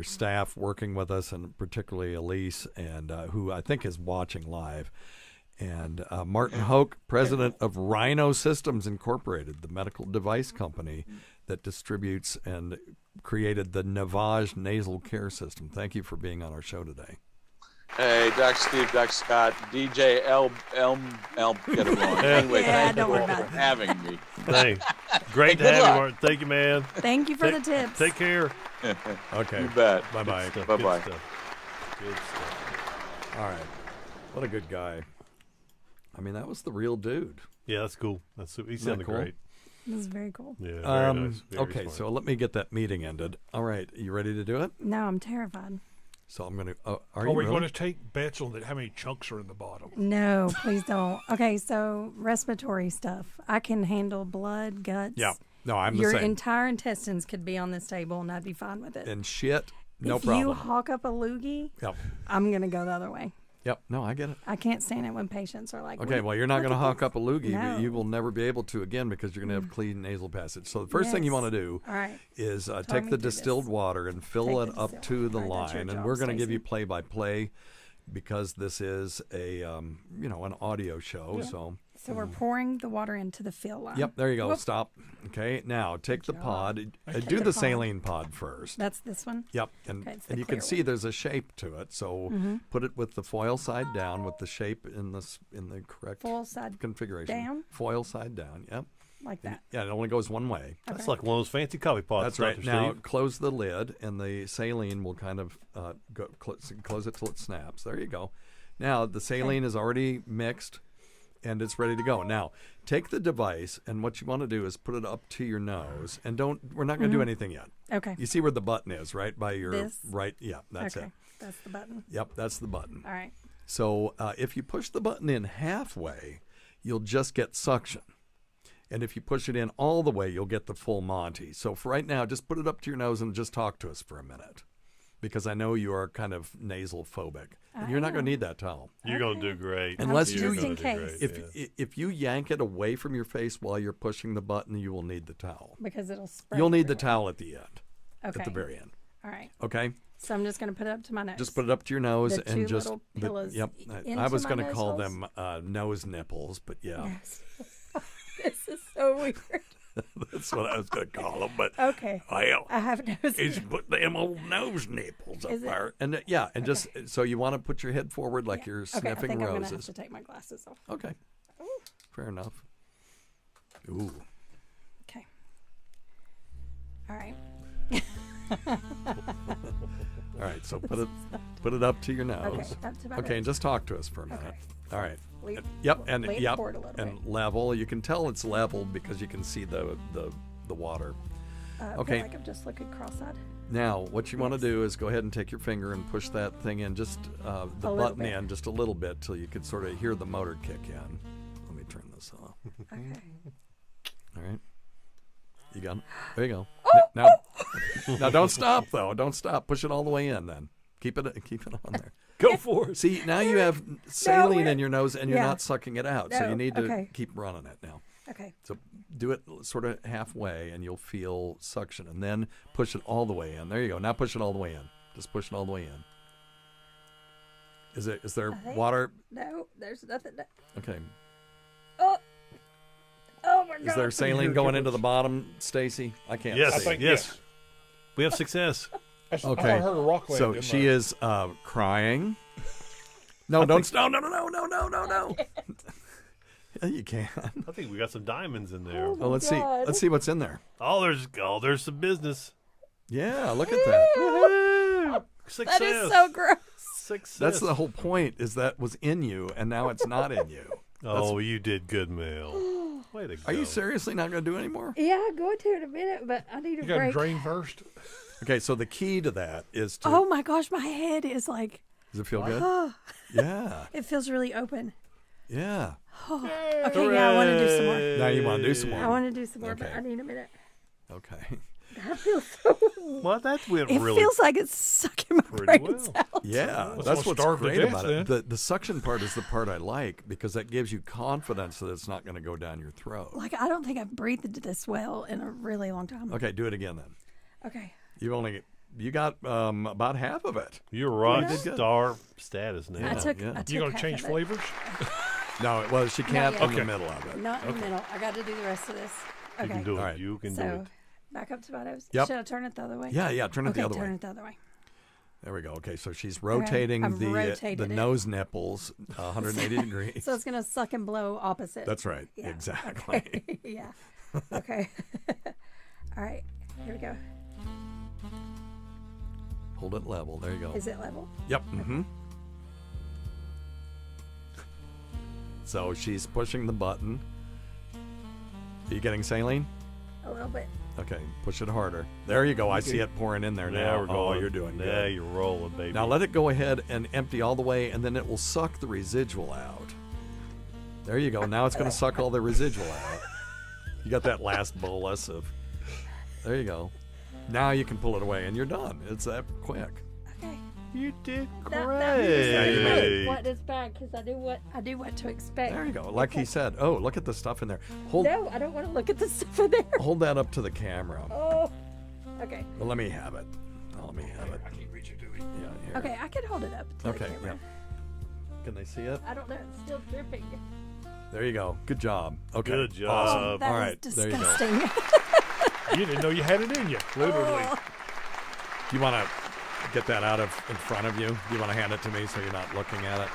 S1: staff working with us, and particularly Elise, and who I think is watching live. And Martin Hoke, president of Rhino Systems Incorporated, the medical device company that distributes and created the Naväge nasal care system. Thank you for being on our show today.
S5: Hey, Doc Steve, Doc Scott, DJ L, get it wrong. Anyway, thank you all for having me.
S6: Thanks. Great to have you, Martin. Thank you, man.
S2: Thank you for the tips.
S6: Take care.
S1: Okay.
S5: You bet.
S1: Bye-bye.
S5: Bye-bye.
S6: Good stuff.
S1: All right. What a good guy. I mean, that was the real dude.
S6: Yeah, that's cool. He sounded
S1: cool?
S6: great.
S2: This is very cool.
S6: Yeah, very nice. Very
S1: okay,
S6: smart.
S1: so let me get that meeting ended. All right, you ready to do it?
S2: No, I'm terrified.
S1: So I'm going to. Are
S3: Are
S1: you
S3: we
S1: really?
S3: going to take bets on how many chunks are in the bottom?
S2: No, please don't. Okay, so respiratory stuff. I can handle blood, guts.
S1: Yeah. No, I'm
S2: Your
S1: the same.
S2: entire intestines could be on this table, and I'd be fine with it.
S1: And shit, no
S2: if
S1: problem.
S2: you hawk up a loogie,
S1: Yep.
S2: I'm going to go the other way.
S1: Yep. No, I get it.
S2: I can't stand it when patients are like,
S1: Okay, well, you're not going to hawk up a loogie.
S2: No.
S1: You will never be able to again because you're going to have clean nasal passage. So the first thing you
S2: Yes.
S1: want to do
S2: All right.
S1: is
S2: me
S1: take the
S2: through this.
S1: distilled water and fill
S2: Take
S1: it
S2: the
S1: up
S2: distilled
S1: to the
S2: water. That's your
S1: line. And
S2: job,
S1: we're going to give
S2: Stacey.
S1: you play-by-play because this is a an audio show.
S2: Yeah. So we're pouring the water into the fill line.
S1: Yep, there you go.
S2: Whoop.
S1: Stop. Okay, now take the pod.
S2: Take
S1: Do
S2: the
S1: the
S2: pod.
S1: saline pod first.
S2: That's this one?
S1: Yep, and
S2: Okay, it's the
S1: and you can
S2: clear
S1: see
S2: one.
S1: there's a shape to it. So put it with the foil side down, with the shape in the correct
S2: Full side
S1: configuration.
S2: down?
S1: Foil side down. Yep.
S2: like that.
S1: Yeah, it only goes one way.
S6: That's like one of those fancy coffee pots.
S1: That's right.
S6: Dr.
S1: Now
S6: Steve.
S1: close the lid, and the saline will kind of close it till it snaps. There you go. Now the saline is already mixed, and it's ready to go. Now take the device, and what you want to do is put it up to your nose, and we're not going to do anything yet.
S2: Okay.
S1: You see where the button is, right? By your
S2: This?
S1: right. Yeah, that's
S2: okay.
S1: it.
S2: That's the button.
S1: Yep, that's the button.
S2: All right.
S1: So if you push the button in halfway, you'll just get suction. And if you push it in all the way, you'll get the full Monty. So for right now, just put it up to your nose and just talk to us for a minute. Because I know you are kind of nasal phobic. And you're not going to need that towel.
S6: You're going to do great.
S1: Unless
S6: You're
S1: you-
S6: gonna
S2: Just
S6: do
S2: in
S6: great,
S2: case.
S6: yeah.
S1: If you yank it away from your face while you're pushing the button, you will need the towel.
S2: Because it'll spread.
S1: You'll need the
S2: everywhere.
S1: towel at the end,
S2: Okay.
S1: at the very end.
S2: All right.
S1: Okay?
S2: So I'm just going to put it up to my nose.
S1: Just put it up to your nose
S2: The
S1: and
S2: two
S1: just
S2: little pillows
S1: yep. I
S2: into
S1: was
S2: my
S1: going to
S2: nose
S1: call
S2: holes?
S1: them nose nipples, but yeah,
S2: Yes. This is so weird.
S1: that's what I was going to call them. But
S2: Okay.
S1: well,
S2: I have nose.
S1: he's put them old nose nipples up
S2: Is it?
S1: there, and and just so you want to put your head forward like you're
S2: Okay, I
S1: sniffing
S2: think I'm going to have
S1: roses.
S2: to take my glasses off.
S1: Okay, fair enough. Ooh,
S2: All right.
S1: All right, so put it up to your nose.
S2: Okay, up to my
S1: Okay,
S2: nose.
S1: and just talk to us for a minute.
S2: Okay.
S1: All right.
S2: Lean-
S1: Yep, and
S2: lean
S1: yep,
S2: forward a little
S1: and
S2: bit.
S1: level. You can tell it's level because you can see the water.
S2: I
S1: Okay.
S2: feel like I'm just looking cross-eyed.
S1: Now, what you want to
S2: Yes.
S1: do is go ahead and take your finger and push that thing in, just the
S2: A little
S1: button
S2: bit.
S1: in, just a little bit, till you could sort of hear the motor kick in. Let me turn this off.
S2: Okay.
S1: All right. You got it. There you go.
S2: Oh,
S1: Now, don't stop though. Don't stop. Push it all the way in. Then keep it on there.
S6: Go for it.
S1: See, now you have saline
S2: we're-
S1: in your nose and you're
S2: yeah.
S1: not sucking it out. So
S2: No,
S1: you need to
S2: okay.
S1: keep running it now.
S2: Okay.
S1: So do it sort of halfway and you'll feel suction, and then push it all the way in. There you go. Now push it all the way in. Just push it all the way in. Is there
S2: think-
S1: water?
S2: No, there's nothing.
S1: Okay.
S2: Oh my God.
S1: Is there saline going into the bottom, Stacy? I can't
S6: Yes,
S3: I
S1: see.
S3: think
S6: yes. We have success.
S3: I
S1: Okay.
S3: thought I heard a rock land.
S1: So
S3: didn't
S1: she
S3: I?
S1: is crying. No, don't stop. No. Yeah, you can.
S6: I think we got some diamonds in there.
S1: Well, let's see.
S2: God.
S1: Let's see what's in there.
S6: There's some business.
S1: Yeah, look at that.
S6: Woohoo! Success.
S2: That is so gross.
S6: Success.
S1: That's the whole point. Is that was in you, and now it's not in you.
S6: Oh, you did good, Mel. Way to go.
S1: Are you seriously not going to do anymore?
S2: Yeah, I'm going to in a minute, but I need a
S3: You got to
S2: break.
S3: drain first.
S1: Okay, so the key to that is to.
S2: Oh my gosh, my head is like,
S1: Does it feel good? Yeah,
S2: it feels really open.
S1: yeah.
S2: Okay, yeah, I want to do some more.
S1: Now you want to do some more.
S2: I want to do some more, but
S1: Okay.
S2: I need a minute.
S1: Okay.
S2: That feels so.
S6: Well, that went
S2: It
S6: really
S2: feels like it's sucking my
S6: pretty
S2: brains
S6: well.
S2: out.
S1: Yeah,
S3: Let's
S1: that's
S3: all
S1: what's
S3: starve to
S1: great
S3: death,
S1: about
S3: then.
S1: it. The suction part is the part I like because that gives you confidence that it's not going to go down your throat.
S2: Like, I don't think I've breathed this well in a really long time.
S1: Okay, do it again then.
S2: Okay.
S1: You got about half of it.
S6: You're rock
S1: did good.
S6: star status now.
S2: I took
S1: yeah.
S3: You going to
S2: half
S3: change
S2: of it.
S3: flavors?
S1: No, well, she can't
S2: yet.
S1: in
S3: Okay.
S1: the middle of it.
S2: Not in the middle. I got to do the rest of this. Okay.
S6: You can do it.
S1: All right.
S6: You can do
S2: So,
S6: it.
S2: back up to my nose.
S1: Yep.
S2: Should I turn it the other way?
S1: Yeah, turn it
S2: Okay,
S1: the other
S2: turn
S1: way.
S2: it the other way.
S1: There we go. Okay, so she's rotating
S2: I've
S1: the
S2: rotated it.
S1: nose nipples 180 degrees.
S2: So it's going to suck and blow opposite.
S1: That's right.
S2: Yeah.
S1: Exactly.
S2: Okay. Yeah. Okay. All right. Here we go.
S1: Hold it level. There you go.
S2: Is it level?
S1: Yep. Mm-hmm. So she's pushing the button. Are you getting saline?
S2: A little bit.
S1: Okay, push it harder. There you go. I see it pouring in there now.
S6: We're going.
S1: Oh, you're doing
S6: Now
S1: good.
S6: you're rolling, baby.
S1: Now let it go ahead and empty all the way, and then it will suck the residual out. There you go. Now it's going to suck all the residual out. You got that last bolus of. There you go. Now you can pull it away, and you're done. It's that quick.
S2: Okay.
S6: you did
S2: That
S6: great.
S2: what is bad because I knew what to expect.
S1: There you go. Like he said. Oh, look at the stuff in there. Hold
S2: No, I don't want to look at the stuff in there.
S1: hold that up to the camera.
S2: Oh. Okay.
S1: Well, let me have it. Let me have it. Yeah, here.
S2: Okay, I can hold it up to
S1: Okay,
S2: the camera.
S1: Can they see it?
S2: I don't know. It's still dripping.
S1: There you go. Good job. Okay.
S6: Good job.
S1: Awesome.
S2: That
S1: All
S2: is
S1: right. There you go.
S2: disgusting.
S3: You didn't know you had it in you, literally.
S1: Do you want to get that out of in front of you? Do you want to hand it to me so you're not looking at it?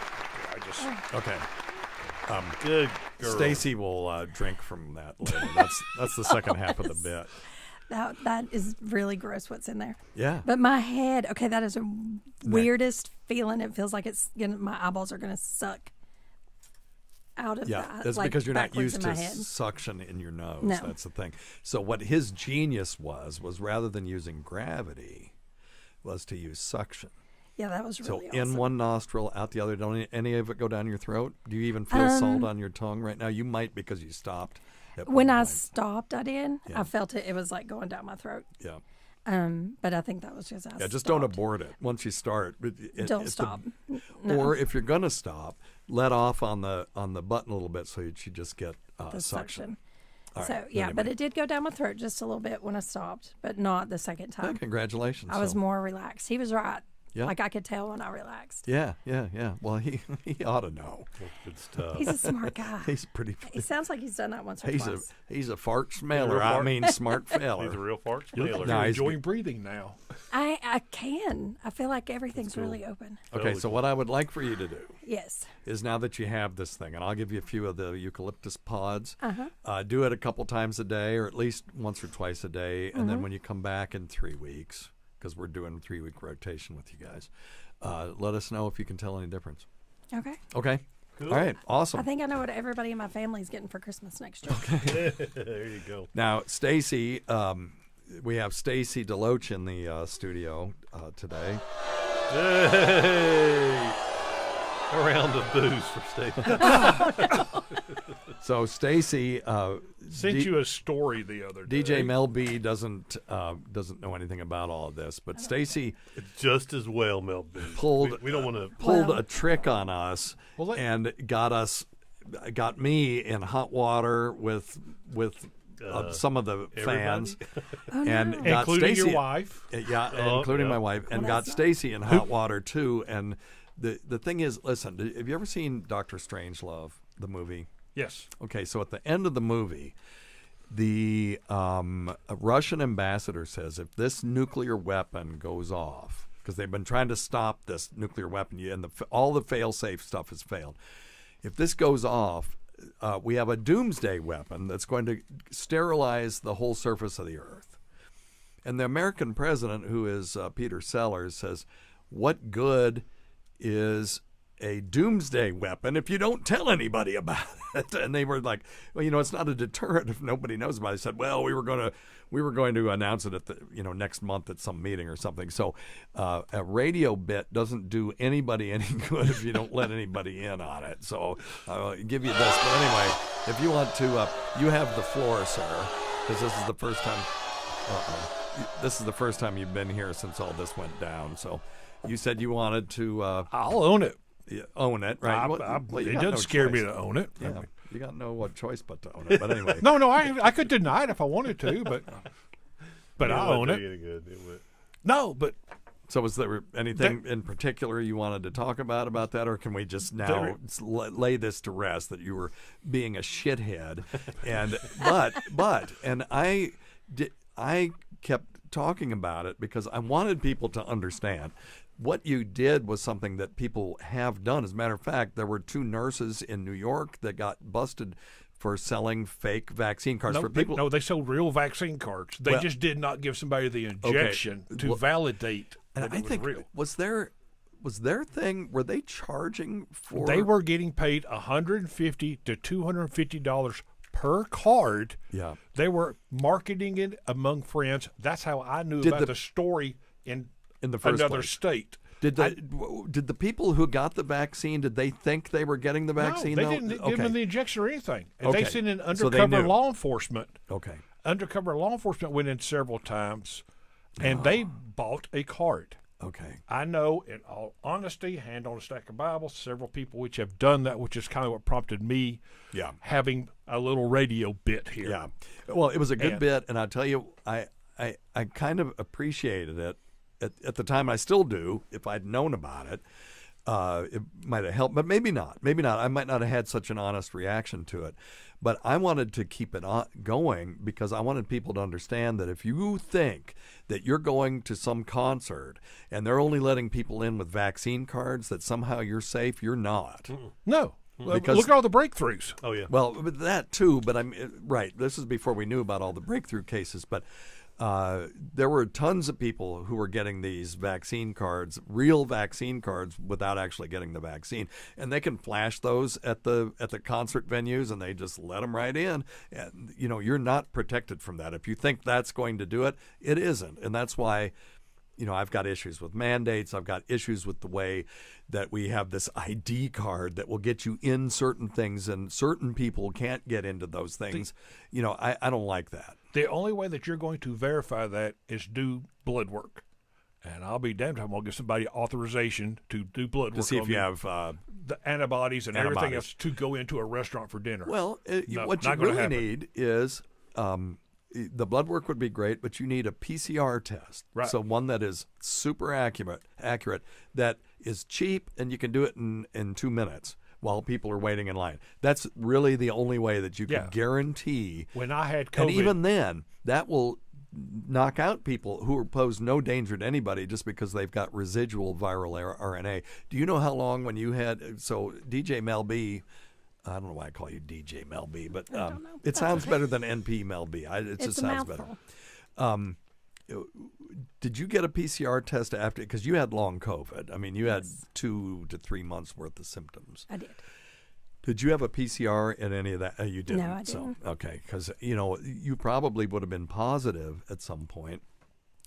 S3: I just
S1: Okay.
S6: Good girl.
S1: Stacy will drink from that later. That's the second half of the bit.
S2: That is really gross what's in there.
S1: Yeah.
S2: But my head, okay, that is the weirdest feeling. It feels like my eyeballs are gonna suck out of
S1: Yeah,
S2: that.
S1: that's
S2: like,
S1: because you're not
S2: backwards
S1: used
S2: in
S1: to
S2: my head.
S1: suction in your nose.
S2: No.
S1: That's the thing. So what his genius was rather than using gravity, was to use suction.
S2: Yeah, that was
S1: So
S2: really
S1: in
S2: awesome.
S1: one nostril, out the other. Don't any of it go down your throat? Do you even feel salt on your tongue right now? You might because you stopped. At
S2: When
S1: one
S2: I
S1: point.
S2: stopped, I did.
S1: Yeah.
S2: I felt it. It was like going down my throat.
S1: Yeah.
S2: But I think that was just
S1: Yeah, just don't abort it once you start.
S2: Don't
S1: it's
S2: stop.
S1: Or if you're gonna stop, let off on the button a little bit so you just get
S2: the
S1: suction. All
S2: So
S1: right,
S2: yeah,
S1: anyway.
S2: but it did go down my throat just a little bit when I stopped, but not the second
S1: Yeah,
S2: time.
S1: congratulations.
S2: I was
S1: So-
S2: more relaxed. He was right.
S1: Yeah.
S2: Like I could tell when I relaxed.
S1: Yeah. Well, he ought to know.
S6: Good stuff.
S2: He's a smart guy.
S1: He's pretty.
S2: He sounds like he's done that once or
S1: He's
S2: twice.
S1: a fart smeller.
S6: real
S1: I
S6: fart.
S1: mean, smart feller.
S6: He's a real fart
S3: you're
S6: smeller.
S1: No, he's
S3: enjoying breathing now.
S2: I can. I feel like everything's really open.
S1: Okay, so what I would like for you to do
S2: Yes.
S1: is now that you have this thing, and I'll give you a few of the eucalyptus pods. Do it a couple times a day, or at least once or twice a day, and then when you come back in 3 weeks, because we're doing a 3-week rotation with you guys, let us know if you can tell any difference.
S2: Okay.
S1: Okay. Cool. All right. Awesome.
S2: I think I know what everybody in my family is getting for Christmas next year.
S6: There you go.
S1: Now, Stacy, we have Stacy Deloach in the studio today.
S6: Hey! A round of booze for Steve.
S1: So Stacy
S3: Sent you a story the other day.
S1: DJ Mel B doesn't know anything about all of this, but Stacy
S6: Just as well, Mel B.
S1: pulled
S6: We don't want to.
S1: pulled a trick on us
S3: Well,
S1: and got me in hot water with some of the fans, and got
S3: Including
S1: Stacy,
S3: your wife.
S1: including my wife, and got Stacy in hot water too. And the thing is, listen, have you ever seen Dr. Strangelove, the movie?
S3: Yes.
S1: Okay, so at the end of the movie, the Russian ambassador says if this nuclear weapon goes off, because they've been trying to stop this nuclear weapon, and all the fail-safe stuff has failed. If this goes off, we have a doomsday weapon that's going to sterilize the whole surface of the earth. And the American president, who is Peter Sellers, says, what good is a doomsday weapon if you don't tell anybody about it? And they were like, well, it's not a deterrent if nobody knows about it. He said, well, we were going to announce it at the next month at some meeting or something. So a radio bit doesn't do anybody any good if you don't let anybody in on it. So I'll give you this. But anyway, if you want to, you have the floor, sir, because this is the first time. This is the first time you've been here since all this went down. So you said you wanted to.
S3: I'll own it.
S1: Own it, right?
S3: It doesn't scare me to own it.
S1: Yeah, you got no choice but to own it. But anyway,
S3: No, I could deny it if I wanted to, but I own it. No, but
S1: so was there anything in particular you wanted to talk about that, or can we just now lay this to rest that you were being a shithead? And but I kept talking about it because I wanted people to understand. What you did was something that people have done. As a matter of fact, there were 2 nurses in New York that got busted for selling fake vaccine cards for people.
S3: They sold real vaccine cards. They just did not give somebody the injection to validate that it was real.
S1: Was their thing? Were they charging for?
S3: They were getting paid $150 to $250 per card.
S1: Yeah,
S3: they were marketing it among friends. That's how I knew about the story in
S1: the first
S3: another
S1: place.
S3: state.
S1: Did the people who got the vaccine, did they think they were getting the vaccine?
S3: No, they didn't give them the injection or anything. And
S1: Okay.
S3: they sent in
S1: So they
S3: undercover
S1: knew.
S3: law enforcement.
S1: Okay.
S3: Undercover law enforcement went in several times, and they bought a card.
S1: Okay.
S3: I know, in all honesty, hand on a stack of Bibles, several people which have done that, which is kind of what prompted me having a little radio bit here.
S1: Yeah. Well, it was a good bit, and I tell you, I kind of appreciated it at the time. I still do. If I'd known about it, it might have helped, but maybe not. Maybe not. I might not have had such an honest reaction to it. But I wanted to keep it going because I wanted people to understand that if you think that you're going to some concert and they're only letting people in with vaccine cards, that somehow you're safe, you're not.
S3: No.
S1: Because,
S3: look at all the breakthroughs.
S6: Oh, yeah.
S1: Well, that too, but right. This is before we knew about all the breakthrough cases, but there were tons of people who were getting these vaccine cards, real vaccine cards, without actually getting the vaccine, and they can flash those at the concert venues, and they just let them right in. And you're not protected from that. If you think that's going to do it, it isn't, and that's why. I've got issues with mandates. I've got issues with the way that we have this ID card that will get you in certain things, and certain people can't get into those things. I don't like that.
S3: The only way that you're going to verify that is do blood work. And I'll be damned if I'm going to give somebody authorization to do blood work.
S1: To see if you have
S3: the antibodies and everything else to go into a restaurant for dinner.
S1: Well,
S3: No,
S1: what you
S3: not gonna
S1: really
S3: happen.
S1: need is the blood work would be great, but you need a PCR test.
S3: Right.
S1: So one that is super accurate, that is cheap, and you can do it in 2 minutes while people are waiting in line. That's really the only way that you can guarantee.
S3: When I had COVID,
S1: And even then, that will knock out people who pose no danger to anybody just because they've got residual viral RNA. Do you know how long when you had, so DJ Mel B, I don't know why I call you DJ Mel B, but it sounds better than NP Mel B. It just sounds better. Did you get a PCR test after? Because you had long COVID. I mean, you had 2 to 3 months worth of symptoms.
S2: I did.
S1: Did you have a PCR in any of that? You didn't.
S2: No, I didn't.
S1: So, okay, because you probably would have been positive at some point.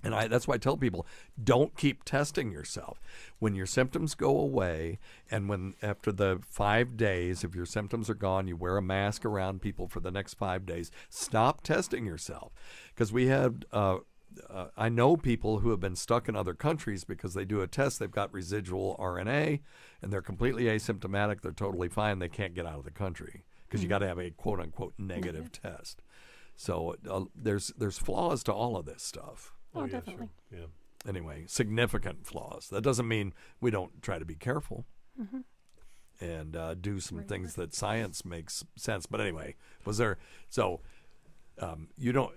S1: And that's why I tell people, don't keep testing yourself. When your symptoms go away, and when after the 5 days, if your symptoms are gone, you wear a mask around people for the next 5 days, stop testing yourself. Because we had, I know people who have been stuck in other countries because they do a test, they've got residual RNA, and they're completely asymptomatic, they're totally fine, they can't get out of the country because you got to have a quote-unquote negative test. So there's flaws to all of this stuff.
S2: Oh, definitely.
S6: Sure. Yeah.
S1: Anyway, significant flaws. That doesn't mean we don't try to be careful and do some things that science makes sense. But anyway, you don't.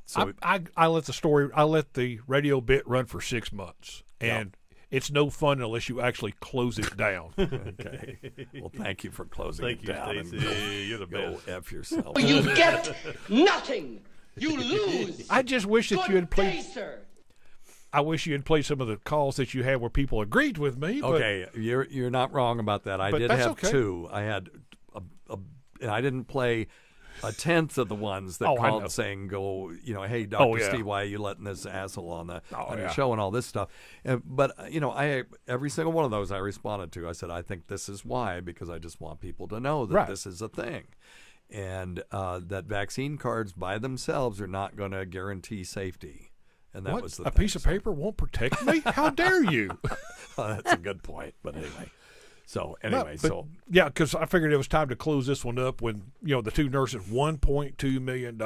S1: So
S3: I let the radio bit run for 6 months, and it's no fun unless you actually close it down.
S1: Okay. Well, thank you for closing it down.
S6: Thank you, Stacey. You're the
S1: Go
S6: best.
S1: F yourself.
S8: You get nothing. You lose.
S3: I just wish that you had
S8: Good day,
S3: played.
S8: sir.
S3: I wish you had played some of the calls that you had where people agreed with me. But
S1: Okay, you're not wrong about that. I
S3: But
S1: did
S3: that's
S1: have
S3: okay.
S1: 2. I had and I didn't play a tenth of the ones that
S3: Oh, I know.
S1: called saying, "Go, hey, Dr.
S3: Oh, yeah.
S1: Steve, why are you letting this asshole on your
S3: yeah.
S1: show and all this stuff?" But I every single one of those I responded to. I said, "I think this is why because I just want people to know that
S3: Right.
S1: this is a thing." And that vaccine cards by themselves are not going to guarantee safety. And that
S3: what?
S1: was the
S3: A
S1: thing.
S3: piece of paper won't protect me? How dare you?
S1: Well, that's a good point. But anyway. So anyway,
S3: Yeah, because I figured it was time to close this one up when, the 2 nurses, $1.2 million.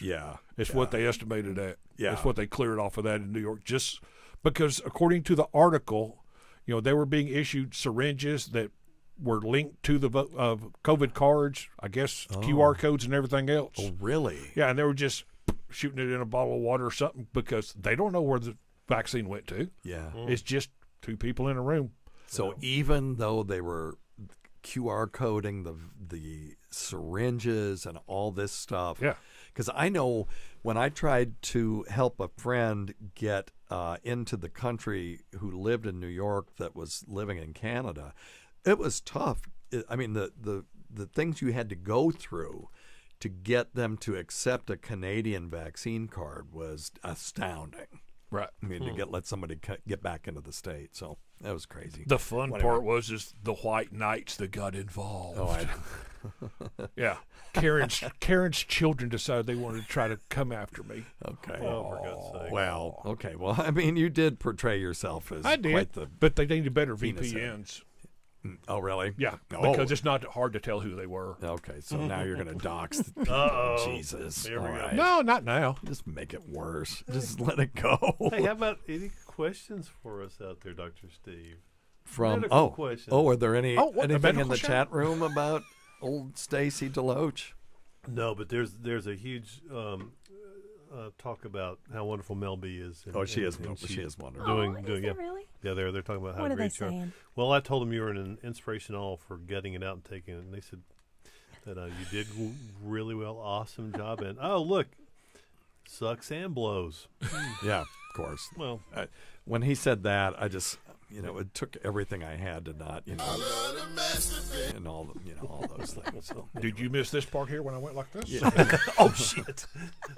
S1: yeah.
S3: It's what they estimated at.
S1: Yeah.
S3: It's what they cleared off of that in New York. Just because, according to the article, they were being issued syringes that were linked to the COVID cards, I guess, QR codes and everything else.
S1: Oh, really?
S3: Yeah, and they were just shooting it in a bottle of water or something because they don't know where the vaccine went to.
S1: Yeah.
S3: It's just 2 people in a room.
S1: So even though they were QR coding the syringes and all this stuff,
S3: Yeah.
S1: because I know when I tried to help a friend get into the country who lived in New York that was living in Canada, it was tough. I mean, the things you had to go through to get them to accept a Canadian vaccine card was astounding.
S3: Right.
S1: I mean, to let somebody get back into the state. So that was crazy.
S3: The fun part was is the white knights that got involved. Yeah. Karen's children decided they wanted to try to come after me.
S1: Okay.
S6: Oh, for God's sake.
S1: Well, okay. Well, I mean, you did portray yourself as
S3: I did,
S1: quite the.
S3: but they needed better
S1: Venus
S3: VPNs.
S1: Oh, really?
S3: Yeah,
S1: Oh.
S3: because it's not hard to tell who they were.
S1: Okay, so now you're going to dox. Jesus.
S6: Here we
S1: All
S6: go.
S1: right.
S3: No, not now.
S1: Just make it worse. Just let it go.
S6: Hey, how about any questions for us out there, Dr. Steve?
S1: From
S6: medical questions.
S1: are there any
S3: Oh, what, a
S1: anything
S3: medical
S1: in the
S3: show?
S1: chat room about old Stacy DeLoach?
S6: No, but there's a huge talk about how wonderful Mel B is. And,
S1: Oh, she is.
S6: and
S1: She is wonderful.
S6: doing
S2: is
S6: yeah.
S2: it really?
S6: Yeah, they're talking about how
S2: What are they
S6: great you are.
S2: saying?
S6: Well, I told them you were an inspiration all for getting it out and taking it, and they said that you did really well, awesome job, and oh look, sucks and blows.
S1: Yeah, of course.
S6: Well,
S1: When he said that, I just, it took everything I had to not, and all, all those things. So.
S3: Did you miss this part here when I went like this?
S1: Yeah. Oh shit!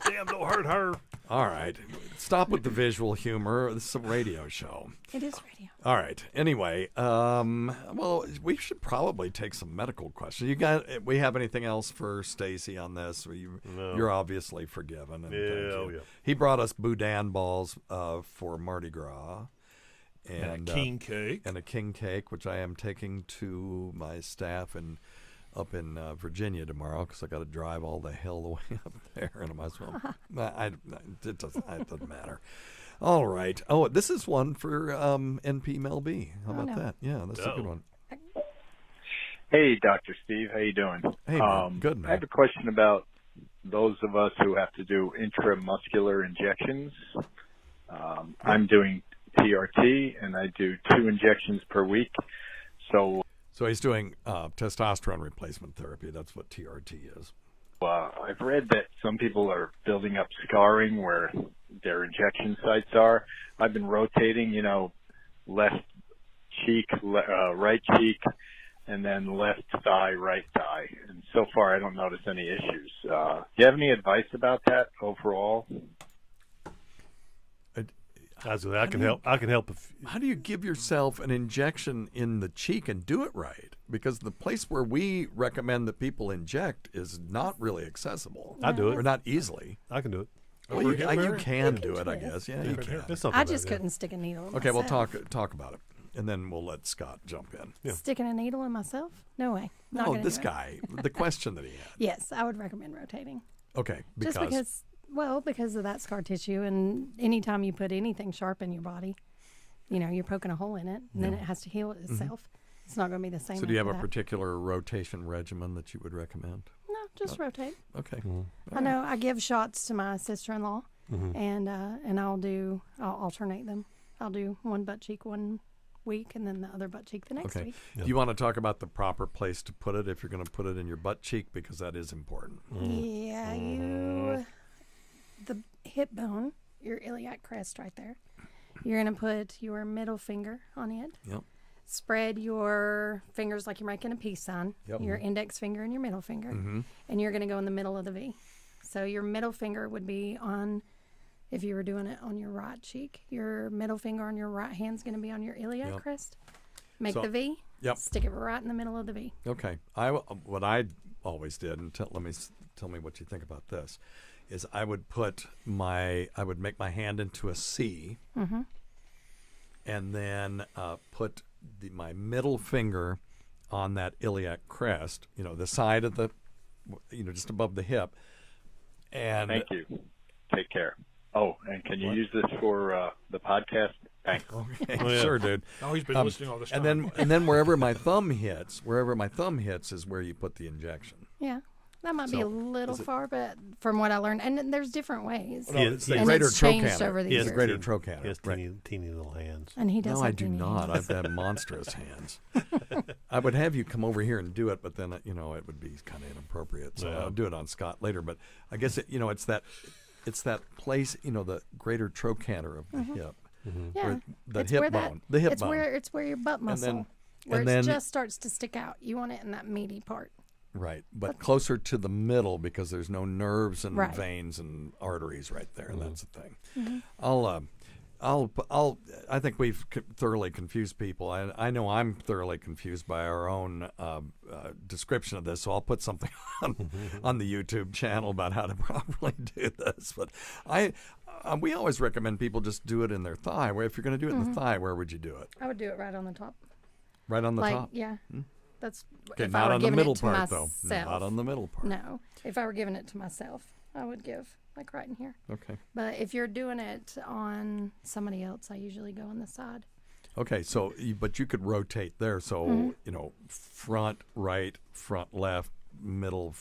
S6: damn, don't hurt her.
S1: All right, stop with the visual humor. This is a radio show.
S2: It is radio.
S1: All right. Anyway, well, we should probably take some medical questions. We have anything else for Stacy on this?
S6: No.
S1: You're obviously forgiven. And
S6: Yeah,
S1: thank you.
S6: oh, yeah.
S1: He brought us boudin balls for Mardi Gras.
S3: And a king cake.
S1: And a king cake, which I am taking to my staff up in Virginia tomorrow because I got to drive all the hell the way up there, and I might as well. It doesn't matter. All right. Oh, this is one for NP Mel B. How about that? Yeah, that's a good one.
S9: Hey, Dr. Steve, how you doing?
S1: Hey, man. Good, man.
S9: I have a question about those of us who have to do intramuscular injections. I'm doing TRT, and I do 2 injections per week. So
S1: he's doing testosterone replacement therapy. That's what TRT is.
S9: I've read that some people are building up scarring where their injection sites are. I've been rotating, left cheek, right cheek, and then left thigh, right thigh. And so far, I don't notice any issues. Do you have any advice about that overall?
S6: I can help. I can help.
S1: How do you give yourself an injection in the cheek and do it right? Because the place where we recommend that people inject is not really accessible.
S6: I do it.
S1: Or not easily.
S6: I can do it.
S1: Well, you can do it, I guess. Yeah, you can.
S2: I just couldn't stick a needle in
S1: Okay,
S2: myself.
S1: we'll talk about it, and then we'll let Scott jump in.
S6: Yeah.
S2: Sticking a needle in myself? No way. Not
S1: No,
S2: gonna
S1: this
S2: do it.
S1: guy, the question that he had.
S2: Yes, I would recommend rotating.
S1: Okay,
S2: Just because of that scar tissue, and anytime you put anything sharp in your body, you're poking a hole in it, and then it has to heal itself. It's not going to be the same.
S1: So do you have
S2: after
S1: a
S2: that.
S1: particular rotation regimen that you would recommend?
S2: No, just rotate.
S1: Okay.
S2: I know I give shots to my sister-in-law, and I'll alternate them. I'll do one butt cheek one week, and then the other butt cheek the next
S1: Okay.
S2: week.
S1: Do you want to talk about the proper place to put it if you're going to put it in your butt cheek, because that is important?
S2: Yeah, the hip bone, your iliac crest right there. You're going to put your middle finger on it.
S1: Yep.
S2: Spread your fingers like you're making a peace sign,
S1: Yep.
S2: your index finger and your middle finger, and you're going to go in the middle of the V. So your middle finger would be on, if you were doing it on your right cheek, your middle finger on your right hand's going to be on your iliac
S1: Yep.
S2: crest. Make
S1: So-
S2: the V,
S1: Yep.
S2: stick it right in the middle of the V.
S1: Okay. What I always did, and tell me what you think about this, is I would make my hand into a C, and then put my middle finger on that iliac crest, the side of the, just above the hip. And
S9: Thank you. Take care. Oh, and can you use this for the podcast? Thanks.
S1: Okay,
S6: Oh, yeah.
S1: sure, dude.
S3: Oh, he's been listening all this time.
S1: And then wherever my thumb hits is where you put the injection.
S2: Yeah. That might be
S1: So,
S2: a little
S1: is it-
S2: far, but from what I learned, and then there's different ways.
S1: No, it's the
S2: And
S1: greater
S2: it's changed
S1: trochanter.
S2: over the
S1: It's the
S2: years.
S1: greater trochanter.
S6: He has
S1: Right.
S6: teeny little hands.
S2: And he does.
S1: No, I
S2: have
S1: do
S2: teeny
S1: not.
S2: hands.
S1: I've had monstrous hands. I would have you come over here and do it, but then it would be kind of inappropriate. So
S6: Yeah.
S1: I'll do it on Scott later. But I guess it's that place, the greater trochanter of the hip,
S2: Yeah,
S1: where the
S2: it's
S1: hip
S2: where
S1: bone, the hip
S2: it's
S1: bone.
S2: Where your butt muscle,
S1: then-
S2: where
S1: and
S2: it
S1: then-
S2: just starts to stick out. You want it in that meaty part.
S1: Right, but closer to the middle because there's no nerves and
S2: Right.
S1: veins and arteries right there. And that's the thing.
S2: Mm-hmm.
S1: I think we've thoroughly confused people. I know I'm thoroughly confused by our own description of this, so I'll put something on the YouTube channel about how to properly do this. But we always recommend people just do it in their thigh. Where if you're going to do it in the thigh, where would you do it?
S2: I would do it right on the top.
S1: Right on the
S2: Like,
S1: top.
S2: yeah. That's
S1: Okay,
S2: if I
S1: not
S2: were
S1: on the
S2: giving
S1: middle
S2: it to
S1: part though.
S2: myself.
S1: Not on the middle part.
S2: No, if I were giving it to myself, I would give like right in here.
S1: Okay.
S2: But if you're doing it on somebody else, I usually go on the side.
S1: Okay, so but you could rotate there. So front right, front left, middle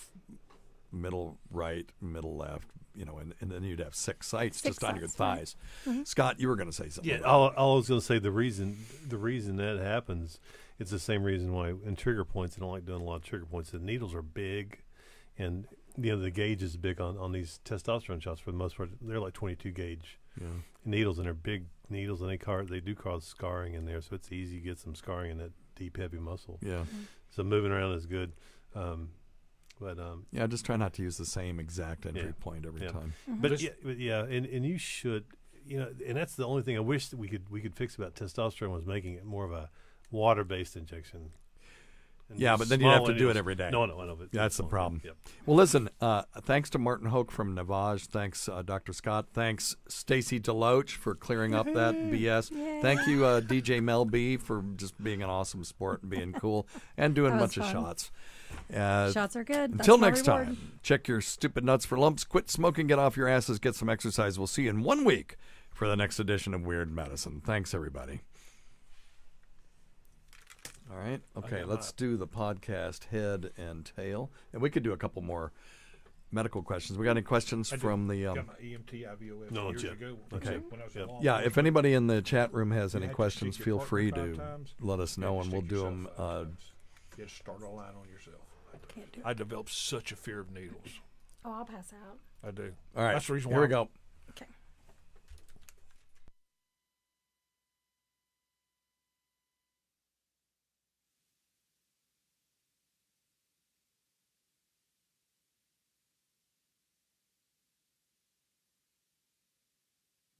S1: right, middle left. And then you'd have 6 sites
S2: Six
S1: just on your
S2: sites,
S1: thighs. Scott, you were going to say something.
S6: Yeah,
S1: about
S6: all I was going to say the reason that happens, it's the same reason why in trigger points I don't like doing a lot of trigger points. The needles are big, and the gauge is big on these testosterone shots. For the most part, they're like 22 gauge needles, and they're big needles, and they do cause scarring in there. So it's easy to get some scarring in that deep, heavy muscle.
S1: Yeah.
S6: So moving around is good.
S1: Yeah, just try not to use the same exact entry point every time.
S6: But and you should, and that's the only thing I wish that we could fix about testosterone was making it more of a water-based injection. And
S1: Yeah, but then you have to do
S6: needles.
S1: it every day.
S6: No, I know. But
S1: That's the problem.
S6: Yep.
S1: Well, listen, thanks to Martin Hoke from Naväge. Thanks, Dr. Scott. Thanks, Stacy Deloach, for clearing up that BS.
S2: Yay.
S1: Thank you, DJ Mel B, for just being an awesome sport and being cool and doing a
S2: That
S1: bunch
S2: was
S1: of
S2: fun.
S1: shots.
S2: Shots are good.
S1: Until
S2: That's my
S1: next
S2: reward.
S1: time, check your stupid nuts for lumps, quit smoking, get off your asses, get some exercise. We'll see you in 1 week for the next edition of Weird Medicine. Thanks, everybody. All right. Okay, let's do the podcast head and tail. And we could do a couple more medical questions. We got any questions from the?
S3: got my EMT IVOF
S6: No,
S3: years
S6: not yet.
S3: ago.
S1: Okay.
S3: When I was a law
S1: Yeah, if
S3: enforcement.
S1: anybody in the chat room has
S3: You
S1: any
S3: had to
S1: questions,
S3: stick your
S1: feel free
S3: partner
S1: to
S3: 5 times.
S1: let us
S3: You had
S1: know,
S3: to
S1: and we'll
S3: stick
S1: do
S3: yourself
S1: them.
S3: 5 times. You had to start a line on yourself.
S2: Can't do it.
S3: I developed such a fear of needles.
S2: Oh, I'll pass out.
S3: I do.
S1: All right,
S3: That's the reason
S1: here
S3: why
S1: we go.
S2: Okay.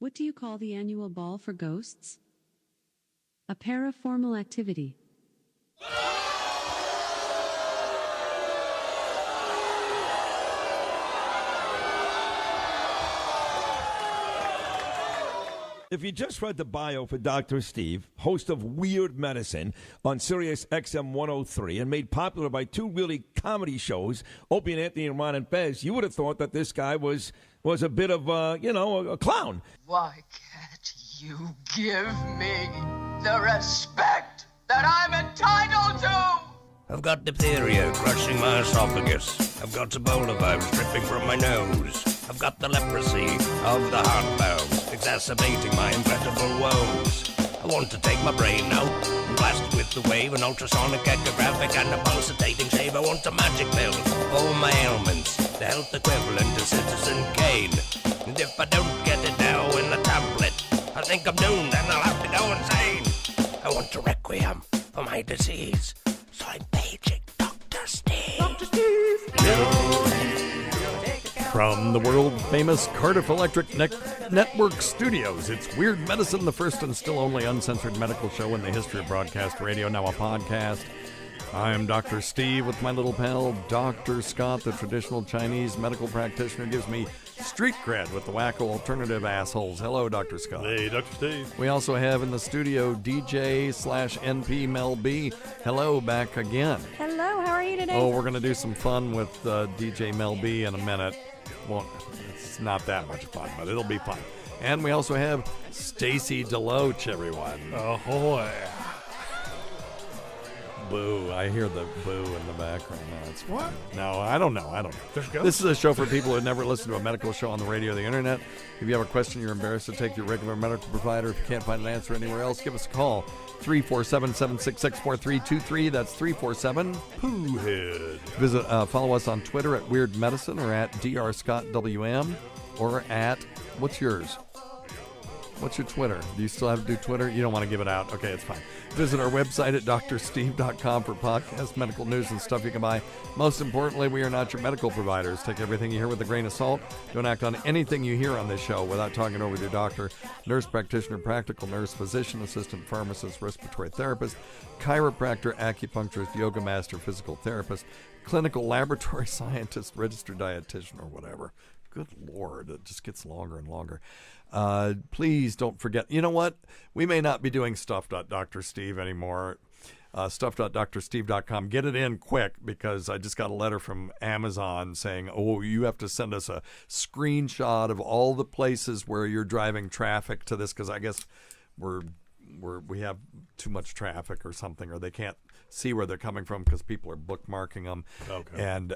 S4: What do you call the annual ball for ghosts? A paraformal activity.
S10: If you just read the bio for Dr. Steve, host of Weird Medicine on Sirius XM 103 and made popular by 2 really comedy shows, Opie and Anthony and Ron and Fez, you would have thought that this guy was a bit of, a clown.
S8: Why can't you give me the respect that I'm entitled to?
S7: I've got diphtheria crushing my esophagus. I've got Ebola virus dripping from my nose. I've got the leprosy of the heart valves, exacerbating my incredible woes. I want to take my brain out and blast it with the wave, an ultrasonic, echographic, and a pulsating shave. I want a magic pill for all my ailments, the health equivalent to Citizen Kane. And if I don't get it now in a tablet, I think I'm doomed and I'll have to go insane. I want a requiem for my disease, so I'm paging Dr. Steve. Dr. Steve!
S1: From the world-famous Cardiff Electric Network studios, it's Weird Medicine, the first and still only uncensored medical show in the history of broadcast radio, now a podcast. I'm Dr. Steve with my little pal, Dr. Scott, the traditional Chinese medical practitioner, gives me street cred with the wacko alternative assholes. Hello, Dr. Scott.
S6: Hey, Dr. Steve.
S1: We also have in the studio DJ/NP Mel B. Hello, back again.
S2: Hello, how are you today?
S1: Oh, we're going to do some fun with DJ Mel B in a minute. Well, it's not that much fun, but it'll be fun. And we also have Stacy DeLoach, everyone.
S3: Oh, boy.
S1: Boo. I hear the boo in the background. No, it's
S3: What?
S1: No, I don't know.
S3: There's ghosts?
S1: This is a show for people who have never listened to a medical show on the radio or the internet. If you have a question you're embarrassed to take to your regular medical provider, if you can't find an answer anywhere else, give us a call. 347-766-4323. That's 347-POOHEAD. Follow us on Twitter at Weird Medicine or at DrScottWM or at, what's yours? What's your Twitter? Do you still have to do Twitter? You don't want to give it out? Okay, it's fine. Visit our website at drsteve.com for podcasts, medical news, and stuff you can buy. Most importantly, we are not your medical providers. Take everything you hear with a grain of salt. Don't act on anything you hear on this show without talking it over with your doctor, nurse practitioner, practical nurse, physician assistant, pharmacist, respiratory therapist, chiropractor, acupuncturist, yoga master, physical therapist, clinical laboratory scientist, registered dietitian, or whatever. Good Lord, it just gets longer and longer. Please don't forget. You know what? We may not be doing stuff.drsteve anymore. Stuff.drsteve.com. Get it in quick because I just got a letter from Amazon saying, oh, you have to send us a screenshot of all the places where you're driving traffic to this because I guess we have too much traffic or something, or they can't see where they're coming from because people are bookmarking them.
S6: Okay.
S1: And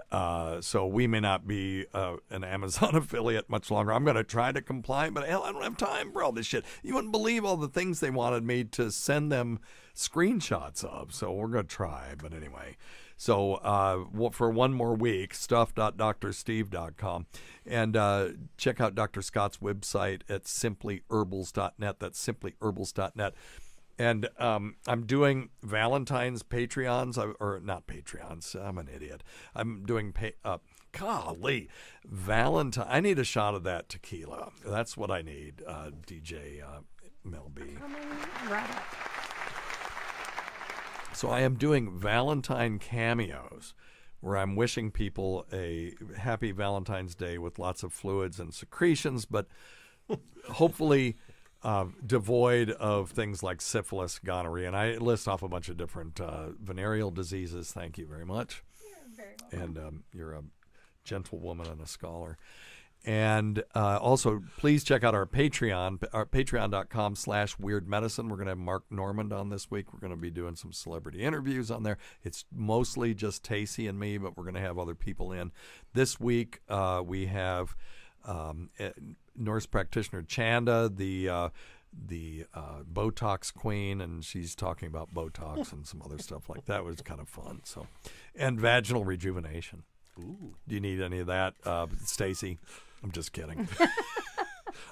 S1: so we may not be an Amazon affiliate much longer. I'm going to try to comply, but hell, I don't have time for all this shit. You wouldn't believe all the things they wanted me to send them screenshots of. So we're going to try. But anyway, so for one more week, stuff.drsteve.com. And check out Dr. Scott's website at simplyherbals.net. That's simplyherbals.net. And I'm doing Valentine's Patreons, or not Patreons. I'm an idiot. I'm doing golly, Valentine. I need a shot of that tequila. That's what I need, DJ Mel B.
S2: Right up.
S1: So I am doing Valentine cameos, where I'm wishing people a happy Valentine's Day with lots of fluids and secretions, but hopefully devoid of things like syphilis, gonorrhea, and I list off a bunch of different venereal diseases. Thank you very much.
S2: You're very welcome.
S1: And you're a gentle woman and a scholar. And also, please check out our Patreon, patreon.com/weirdmedicine. We're going to have Mark Normand on this week. We're going to be doing some celebrity interviews on there. It's mostly just Tacey and me, but we're going to have other people in. This week, we have nurse practitioner Chanda, the Botox queen, and she's talking about Botox and some other stuff like that. It was kind of fun. So, and vaginal rejuvenation. Ooh. Do you need any of that, Stacy? I'm just kidding.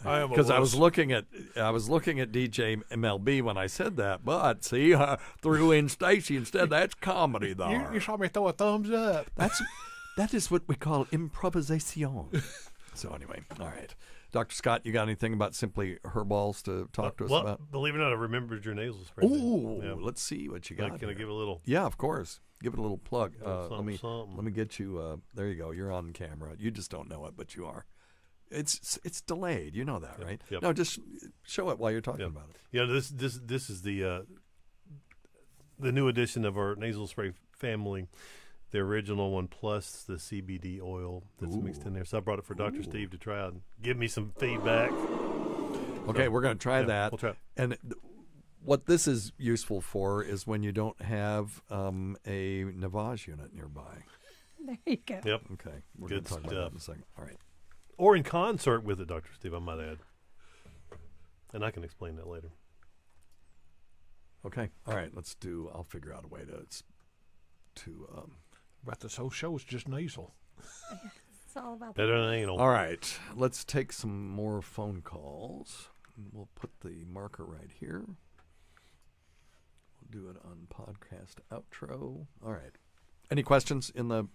S1: Because I was looking at DJ MLB when I said that, but see, I threw in Stacy instead. That's comedy, though.
S3: You saw me throw a thumbs up.
S1: That is what we call improvisation. So anyway, all right. Dr. Scott, you got anything about Simply Herballs to talk to us about?
S6: Believe it or not, I remembered your nasal spray.
S1: Ooh, let's see what you got.
S6: Can I give it a little?
S1: Yeah, of course. Give it a little plug.
S6: Something.
S1: Let me get you. There you go. You're on camera. You just don't know it, but you are. It's delayed. You know that, right?
S6: Yep.
S1: No, just show it while you're talking about it.
S6: Yeah, this is the new edition of our nasal spray family. The original one plus the CBD oil that's mixed in there. So I brought it for Dr. Steve to try and give me some feedback.
S1: Okay, we're going to try that.
S6: We'll try it.
S1: And what this is useful for is when you don't have a Naväge unit nearby.
S2: There you go.
S6: Yep.
S1: Okay. We're
S6: Good
S1: going to talk about that
S6: stuff.
S1: in a second. All right.
S6: Or in concert with it, Dr. Steve, I might add. And I can explain that later.
S1: Okay. All right. I'll figure out a way to
S3: But this whole show is just nasal.
S2: It's all about
S6: better than anal.
S1: All right. Let's take some more phone calls. We'll put the marker right here. We'll do it on podcast outro. All right. Any questions in the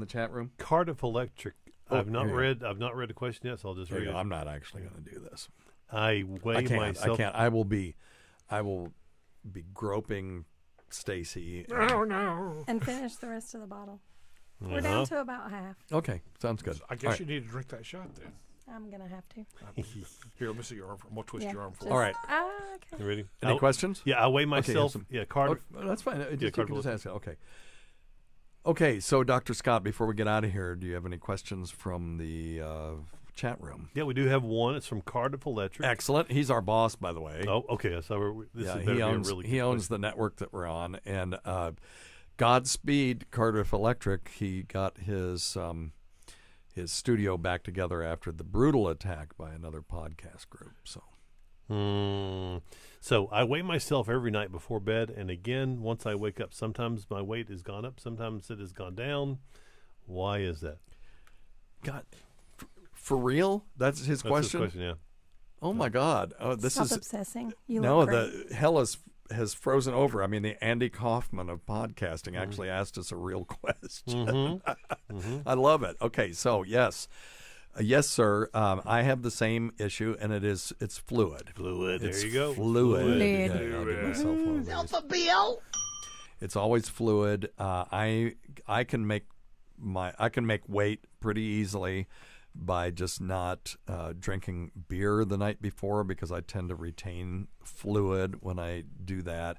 S1: chat room?
S6: Cardiff Electric.
S1: Oh,
S6: I've not read the question yet, so I'll just read it.
S1: I'm not actually going to do this.
S6: I myself.
S1: I can't. I will be groping Stacy.
S3: Oh no!
S2: And finish the rest of the bottle. We're down to about half.
S1: Okay, sounds good.
S3: I guess you need to drink that shot then.
S2: I'm gonna have to.
S3: Here, let me see your arm. We'll twist your arm for
S1: All right.
S2: Okay.
S6: You ready?
S1: Any questions?
S6: Yeah, I weigh myself.
S1: Okay,
S6: yeah, Cardiff.
S1: Oh, that's fine. You
S6: Cardiff
S1: can just ask it. Okay. Okay, so Dr. Scott, before we get out of here, do you have any questions from the chat room?
S6: Yeah, we do have one. It's from Cardiff Electric.
S1: Excellent. He's our boss, by the way.
S6: Oh, okay. So
S1: he owns the network that we're on, and Godspeed, Cardiff Electric. He got his studio back together after the brutal attack by another podcast group.
S6: So I weigh myself every night before bed, and again once I wake up. Sometimes my weight has gone up, sometimes it has gone down. Why is that?
S1: God, for real? That's his question?
S6: His question, yeah.
S1: Oh my God! Oh, this
S2: Stop
S1: is
S2: obsessing. You
S1: no.
S2: look great.
S1: The hell has frozen over. I mean, the Andy Kaufman of podcasting actually asked us a real question. I love it. Okay, so yes. Yes, sir. I have the same issue, and it's fluid.
S6: Fluid.
S1: It's
S6: there you go.
S1: Fluid.
S2: Fluid.
S1: Yeah, I'll give myself one of those. It's always fluid. I can make weight pretty easily by just not drinking beer the night before, because I tend to retain fluid when I do that,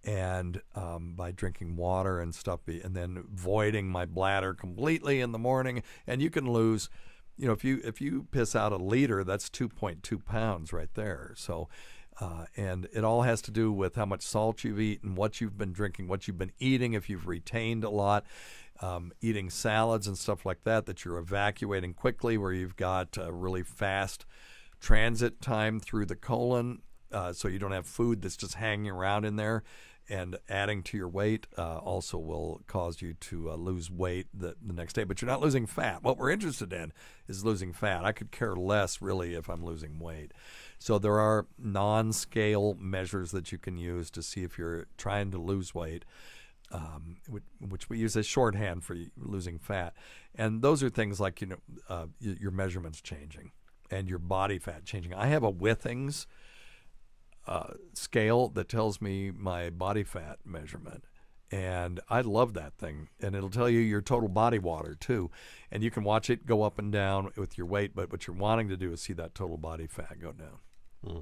S1: and by drinking water and stuff, and then voiding my bladder completely in the morning. And you can lose. You know, if you piss out a liter, that's 2.2 pounds right there. So, and it all has to do with how much salt you've eaten, what you've been drinking, what you've been eating. If you've retained a lot, eating salads and stuff like that you're evacuating quickly, where you've got a really fast transit time through the colon, so you don't have food that's just hanging around in there. And adding to your weight also will cause you to lose weight the next day. But you're not losing fat. What we're interested in is losing fat. I could care less, really, if I'm losing weight. So there are non-scale measures that you can use to see if you're trying to lose weight, which we use as shorthand for losing fat. And those are things like, your measurements changing and your body fat changing. I have a Withings scale that tells me my body fat measurement, and I love that thing, and it'll tell you your total body water too, and you can watch it go up and down with your weight, but what you're wanting to do is see that total body fat go down.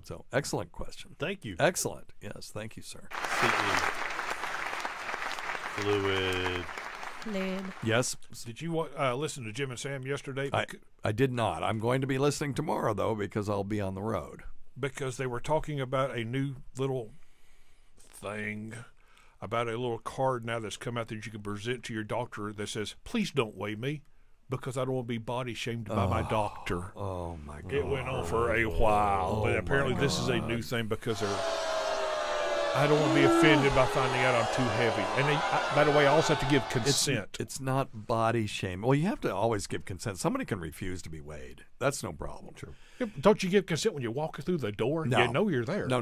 S1: So excellent question.
S6: Thank you.
S1: Excellent. Yes, thank you, sir.
S6: Fluid.
S2: Lid.
S1: Yes.
S3: Did you listen to Jim and Sam yesterday?
S1: I did not. I'm going to be listening tomorrow, though, because I'll be on the road.
S3: Because they were talking about a new little thing, about a little card now that's come out that you can present to your doctor that says, please don't weigh me because I don't want to be body shamed by my doctor.
S1: Oh, my God.
S3: It went on for a while, but apparently this is a new thing because I don't want to be offended by finding out I'm too heavy. And by the way, I also have to give consent.
S1: It's not body shame. Well, you have to always give consent. Somebody can refuse to be weighed. That's no problem. True.
S3: Don't you give consent when you walk through the door?
S1: No.
S3: You know you're there.
S1: No.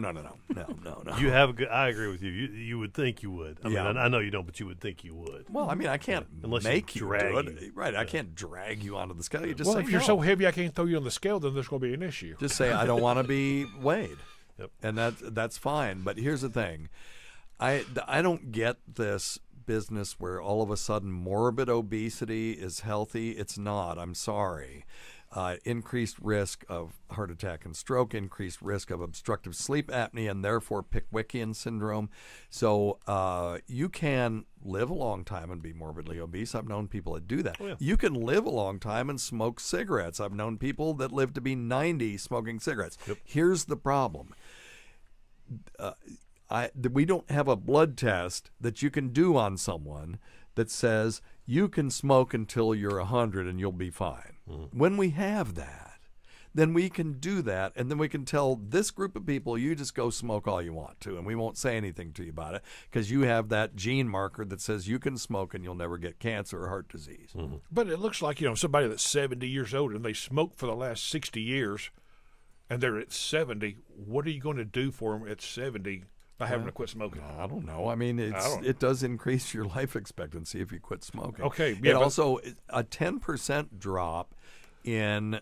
S6: You have a good. I agree with you. You would think you would. I mean, I know you don't, but you would think you would.
S1: Well, I mean, I can't
S6: Unless
S1: make you
S6: drag
S1: do it.
S6: you.
S1: Right. I can't drag you onto the scale. You just
S3: Well,
S1: say
S3: if you're
S1: no.
S3: so heavy I can't throw you on the scale, then there's going to be an issue.
S1: Just say I don't want to be weighed.
S6: Yep.
S1: And that's fine. But here's the thing. I don't get this business where all of a sudden morbid obesity is healthy. It's not. I'm sorry. Increased risk of heart attack and stroke, increased risk of obstructive sleep apnea, and therefore Pickwickian syndrome. So you can live a long time and be morbidly obese. I've known people that do that.
S6: Oh, yeah.
S1: You can live a long time and smoke cigarettes. I've known people that live to be 90 smoking cigarettes.
S6: Yep.
S1: Here's the problem. We don't have a blood test that you can do on someone that says you can smoke until you're 100 and you'll be fine. When we have that, then we can do that, and then we can tell this group of people, you just go smoke all you want to, and we won't say anything to you about it because you have that gene marker that says you can smoke and you'll never get cancer or heart disease.
S3: But it looks like, somebody that's 70 years old and they smoked for the last 60 years and they're at 70, what are you going to do for them at 70 by having to quit smoking?
S1: I don't know. I mean, it does increase your life expectancy if you quit smoking.
S3: Okay, yeah,
S1: It
S3: but-
S1: also a 10% drop in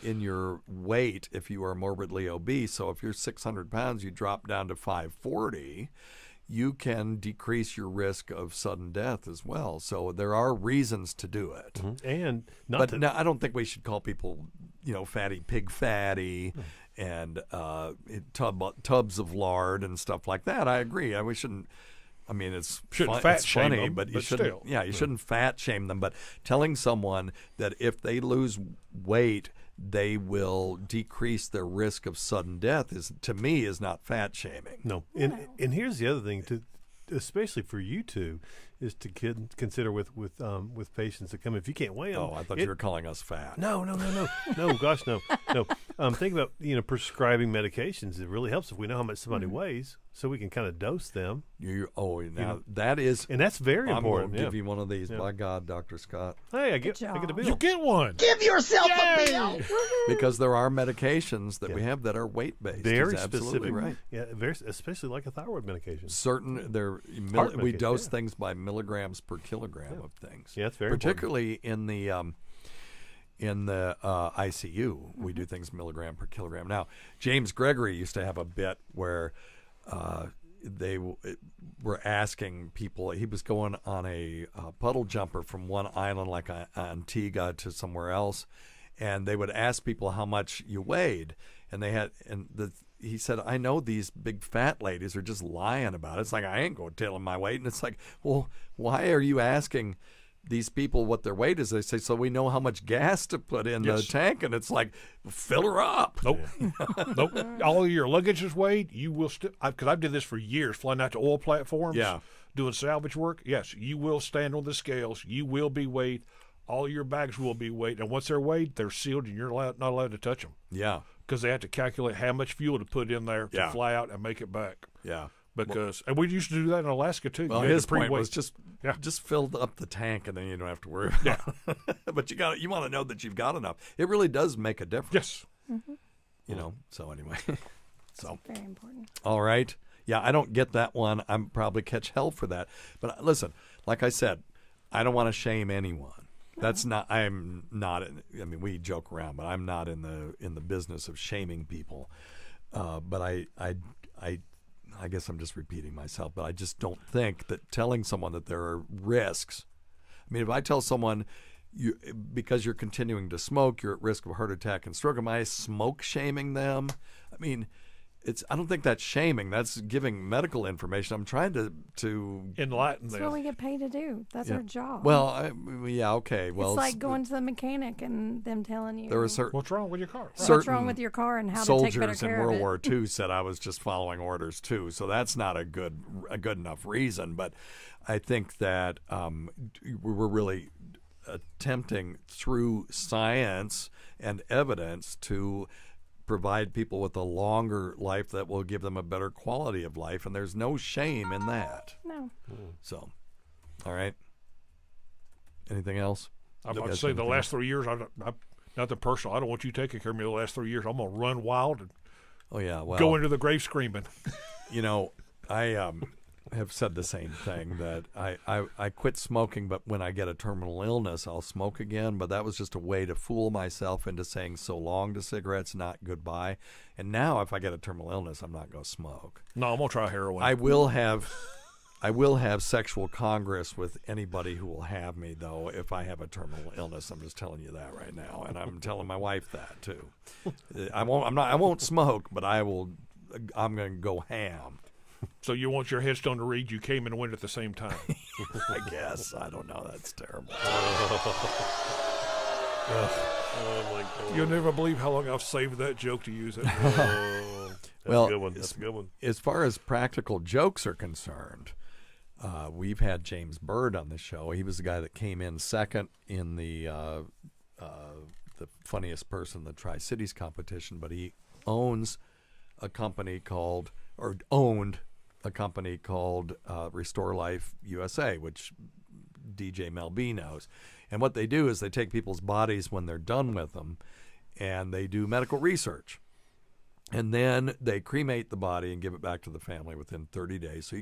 S1: your weight if you are morbidly obese. So if you're 600 pounds, you drop down to 540. You can decrease your risk of sudden death as well. So there are reasons to do it.
S6: And
S1: Now, I don't think we should call people, fatty pig fatty. And tubs of lard and stuff like that. I agree. We shouldn't. I mean,
S3: Shouldn't fat
S1: it's
S3: shame
S1: funny,
S3: them,
S1: but you
S3: but
S1: shouldn't.
S3: still.
S1: Yeah, you shouldn't fat shame them. But telling someone that if they lose weight, they will decrease their risk of sudden death to me, is not fat shaming.
S6: No. And here's the other thing, especially for you two, is to consider with patients that come. If you can't weigh them.
S1: Oh, I thought you were calling us fat.
S6: No. No, gosh, no. Think about prescribing medications. It really helps if we know how much somebody weighs, so we can kind of dose them.
S1: That is,
S6: and that's very
S1: I'm
S6: important.
S1: going to give you one of these. By God, Dr. Scott.
S6: Hey, I get a bill.
S3: You get one.
S8: Give yourself a bill.
S1: Because there are medications that we have that are weight based.
S6: Very
S1: He's absolutely
S6: specific,
S1: right?
S6: Yeah, especially like a thyroid medication.
S1: Certain
S6: Heart
S1: we
S6: medication,
S1: dose things by milligrams per kilogram of things.
S6: Yeah, it's very
S1: particularly in the ICU. We do things milligram per kilogram. Now, James Gregory used to have a bit where they were asking people. He was going on a puddle jumper from one island like Antigua to somewhere else, and they would ask people how much you weighed, and he said, I know these big fat ladies are just lying about it. It's like, I ain't going to tell them my weight. And it's like, well, why are you asking these people what their weight is? They say, so we know how much gas to put in the tank. And it's like, fill her up.
S3: Nope. Nope. All of your luggage is weighed. You will still, because I did this for years, flying out to oil platforms, doing salvage work. Yes, you will stand on the scales. You will be weighed. All your bags will be weighed. And once they're weighed, they're sealed and you're not allowed to touch them.
S1: Yeah.
S3: Because they have to calculate how much fuel to put in there to fly out and make it back.
S1: Yeah.
S3: And we used to do that in Alaska too.
S1: Well, his point was just fill up the tank and then you don't have to worry about it. But you want to know that you've got enough. It really does make a difference.
S3: Yes.
S1: So anyway.
S2: Very important.
S1: All right. Yeah, I don't get that one. I'm probably catch hell for that. But listen, like I said, I don't want to shame anyone. That's not. I'm not. I mean, we joke around, but I'm not in the business of shaming people. But I guess I'm just repeating myself. But I just don't think that telling someone that there are risks. I mean, if I tell someone because you're continuing to smoke, you're at risk of heart attack and stroke, am I smoke shaming them? I mean, I don't think that's shaming. That's giving medical information. I'm trying to
S3: enlighten
S2: That's
S3: them.
S2: what we get paid to do. That's our job.
S1: Well, yeah, okay. Well,
S2: it's like going to the mechanic and them telling you
S1: there are certain
S3: What's wrong with your car?
S2: what's wrong with your car and how to take better
S1: soldiers
S2: care
S1: in
S2: of
S1: World
S2: it.
S1: War II said I was just following orders too. So that's not a good enough reason. But I think that we're really attempting through science and evidence to provide people with a longer life that will give them a better quality of life, and there's no shame in that.
S2: No.
S1: So, all right. Anything else?
S3: I'm about to say the last 3 years, I'm nothing personal. I don't want you taking care of me the last 3 years. I'm going to run wild and go into the grave screaming.
S1: You know, I have said the same thing, that I quit smoking, but when I get a terminal illness, I'll smoke again. But that was just a way to fool myself into saying so long to cigarettes, not goodbye. And now if I get a terminal illness, I'm not going to smoke.
S3: No, I'm going to try heroin.
S1: I will have sexual congress with anybody who will have me, though, if I have a terminal illness. I'm just telling you that right now, and I'm telling my wife that too. I won't smoke, but I'm going to go ham.
S3: So you want your headstone to read, "You came and went at the same time."
S1: I guess. I don't know. That's terrible.
S6: Oh my God.
S3: You'll never believe how long I've saved that joke to use it.
S6: That's
S1: Well,
S6: a good one. That's a good one.
S1: As far as practical jokes are concerned, we've had James Byrd on the show. He was the guy that came in second in the funniest person in the Tri-Cities competition, but he owned a company called Restore Life USA, which DJ Mel B knows. And what they do is they take people's bodies when they're done with them, and they do medical research. And then they cremate the body and give it back to the family within 30 days. So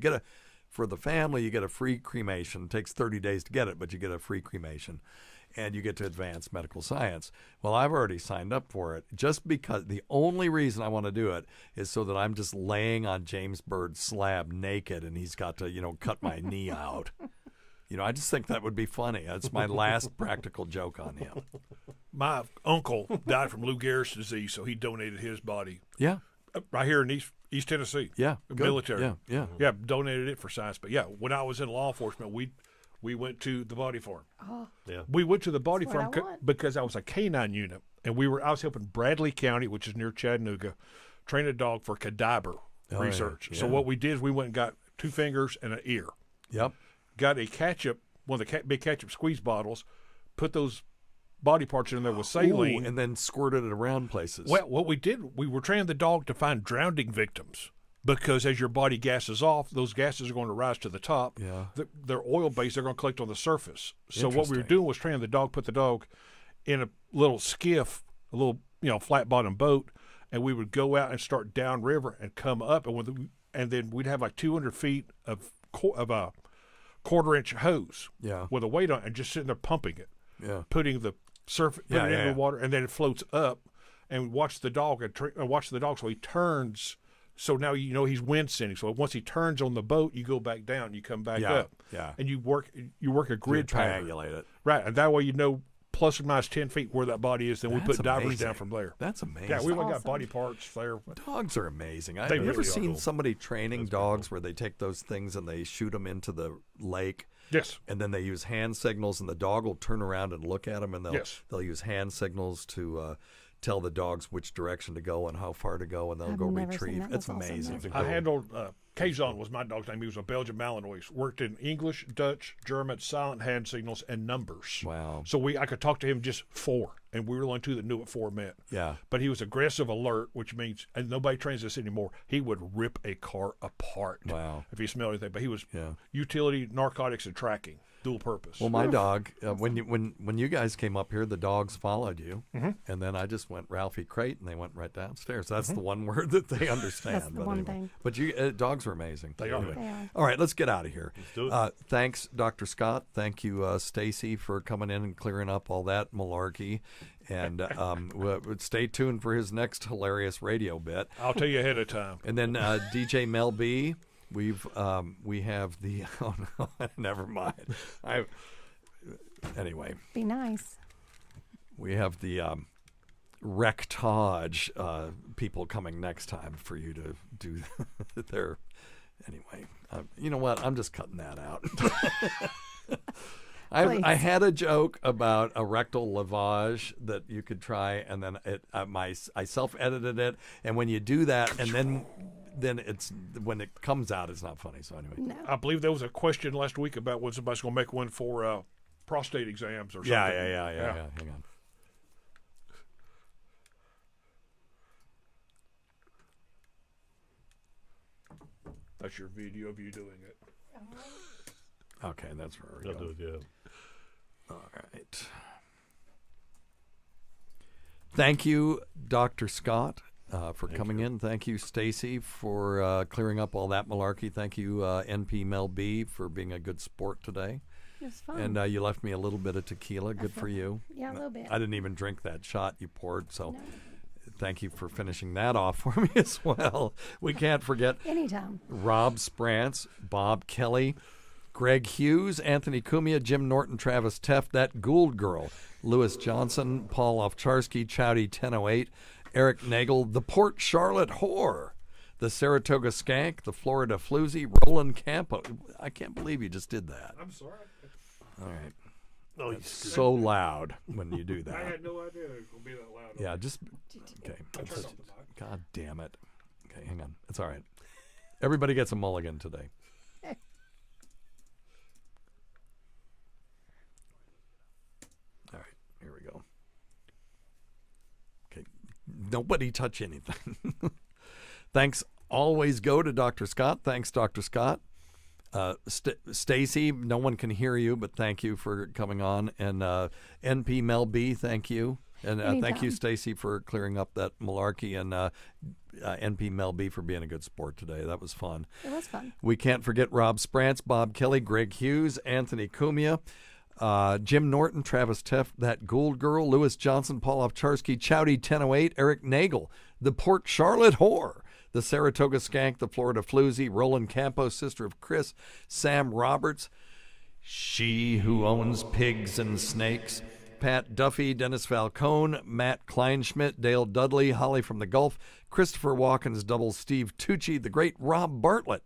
S1: for the family, you get a free cremation. It takes 30 days to get it, but you get a free cremation. And you get to advance medical science. Well, I've already signed up for it just because the only reason I want to do it is so that I'm just laying on James Byrd's slab naked and he's got to, cut my knee out. I just think that would be funny. That's my last practical joke on him.
S3: My uncle died from Lou Gehrig's disease, so he donated his body.
S1: Yeah.
S3: Right here in East Tennessee.
S1: Yeah. Good.
S3: Military.
S1: Yeah.
S3: Yeah, donated it for science. But yeah, when I was in law enforcement, we went to the body farm.
S2: Oh.
S6: Yeah.
S3: We went to the body
S2: That's what
S3: farm
S2: I want.
S3: because I was a canine unit, and I was helping Bradley County, which is near Chattanooga, train a dog for cadaver research.
S1: Yeah.
S3: So what we did is we went and got 2 fingers and an ear.
S1: Yep.
S3: Got a ketchup, one of the big ketchup squeeze bottles, put those body parts in there with saline.
S1: Ooh, and then squirted it around places.
S3: Well, what we did, we were training the dog to find drowning victims. Because as your body gases off, those gases are going to rise to the top.
S1: Yeah.
S3: They're oil-based. They're going to collect on the surface. So what we were doing was training the dog, put the dog in a little skiff, a little flat-bottom boat, and we would go out and start downriver and come up, and then we'd have like 200 feet of a quarter-inch hose with a weight on it, and just sitting there pumping it, putting the surface into the water, and then it floats up, and watch the dog so he turns. So now he's wind sending. So once he turns on the boat, you go back down, you come back up, and you work a grid pattern,
S1: triangulate it,
S3: right? And that way plus or minus 10 feet where that body is. Then we put divers
S1: amazing.
S3: down from there.
S1: That's amazing.
S3: Yeah, we got body parts there.
S1: Dogs are amazing. Have
S3: They
S1: you ever
S3: really
S1: seen
S3: are.
S1: somebody training dogs where they take those things and they shoot them into the lake?
S3: Yes.
S1: And then they use hand signals, and the dog will turn around and look at them, and they'll use hand signals to tell the dogs which direction to go and how far to go, and they'll go retrieve. It's amazing.
S3: I handled Kazan was my dog's name. He was a Belgian Malinois. Worked in English, Dutch, German, silent hand signals, and numbers.
S1: Wow.
S3: So I could talk to him just 4, and we were the only 2 that knew what 4 meant.
S1: Yeah.
S3: But he was aggressive, alert, which means, and nobody trains this anymore, he would rip a car apart.
S1: Wow.
S3: If he smelled anything. But he was utility, narcotics, and tracking. Dual purpose.
S1: Well, my dog, when you guys came up here, the dogs followed you, and then I just went Ralphie Crate, and they went right downstairs. That's the one word that they understand.
S2: That's the one thing.
S1: But dogs are amazing.
S3: They are.
S1: Anyway.
S2: They are.
S1: All right, let's get out of here.
S6: Let's do it.
S1: Thanks, Dr. Scott. Thank you, Stacy, for coming in and clearing up all that malarkey. And stay tuned for his next hilarious radio bit.
S3: I'll tell you ahead of time.
S1: And then DJ Mel B. We have the never mind. Anyway.
S2: Be nice.
S1: We have the rectage people coming next time for you to do their. Anyway, you know what? I'm just cutting that out. I had a joke about a rectal lavage that you could try, and then I self-edited it, and when you do that, and then it's when it comes out, it's not funny. So anyway,
S2: No.
S3: I believe there was a question last week about when somebody's going to make one for prostate exams or something.
S1: Yeah. Hang on.
S3: That's your video of you doing it.
S1: Okay, that's where we're
S6: I'll
S1: going.
S6: do it, yeah.
S1: All right. Thank you, Dr. Scott, for coming in. Thank you, Stacy, for clearing up all that malarkey. Thank you, NP Mel B, for being a good sport today.
S2: It was fun.
S1: And you left me a little bit of tequila. Good for you.
S2: Yeah, a little bit.
S1: I didn't even drink that shot you poured, so
S2: No.
S1: thank you for finishing that off for me as well. We can't forget
S2: Anytime.
S1: Rob Sprance, Bob Kelly, Greg Hughes, Anthony Cumia, Jim Norton, Travis Teff, that Gould Girl, Lewis Johnson, Paul Ofcharski, Chowdy 1008, Eric Nagel, the Port Charlotte Whore, the Saratoga Skank, the Florida Floozy, Roland Campo. I can't believe you just did that.
S3: I'm sorry.
S1: All right.
S6: Oh,
S1: It's so loud when you do that.
S3: I had no idea it was going to be that loud.
S1: Yeah, just okay.
S3: I turned off the mic.
S1: God damn it. Okay, hang on. It's all right. Everybody gets a mulligan today. All right, here we go. Okay, nobody touch anything. Thanks. Always go to Dr. Scott. Thanks, Dr. Scott. Stacy, no one can hear you, but thank you for coming on. And NP Mel B, thank you. And thank you, Stacy, for clearing up that malarkey. And NP Mel B for being a good sport today. That was fun.
S2: It was fun.
S1: We can't forget Rob Sprance, Bob Kelly, Greg Hughes, Anthony Cumia, Jim Norton, Travis Teff, that Gould Girl, Lewis Johnson, Paul Ofcharski, Chowdy 1008, Eric Nagel, the Port Charlotte Whore, the Saratoga Skank, the Florida Floozy, Roland Campos, sister of Chris, Sam Roberts, she who owns pigs and snakes, Pat Duffy, Dennis Falcone, Matt Kleinschmidt, Dale Dudley, Holly from the Gulf, Christopher Walken's double Steve Tucci, the great Rob Bartlett,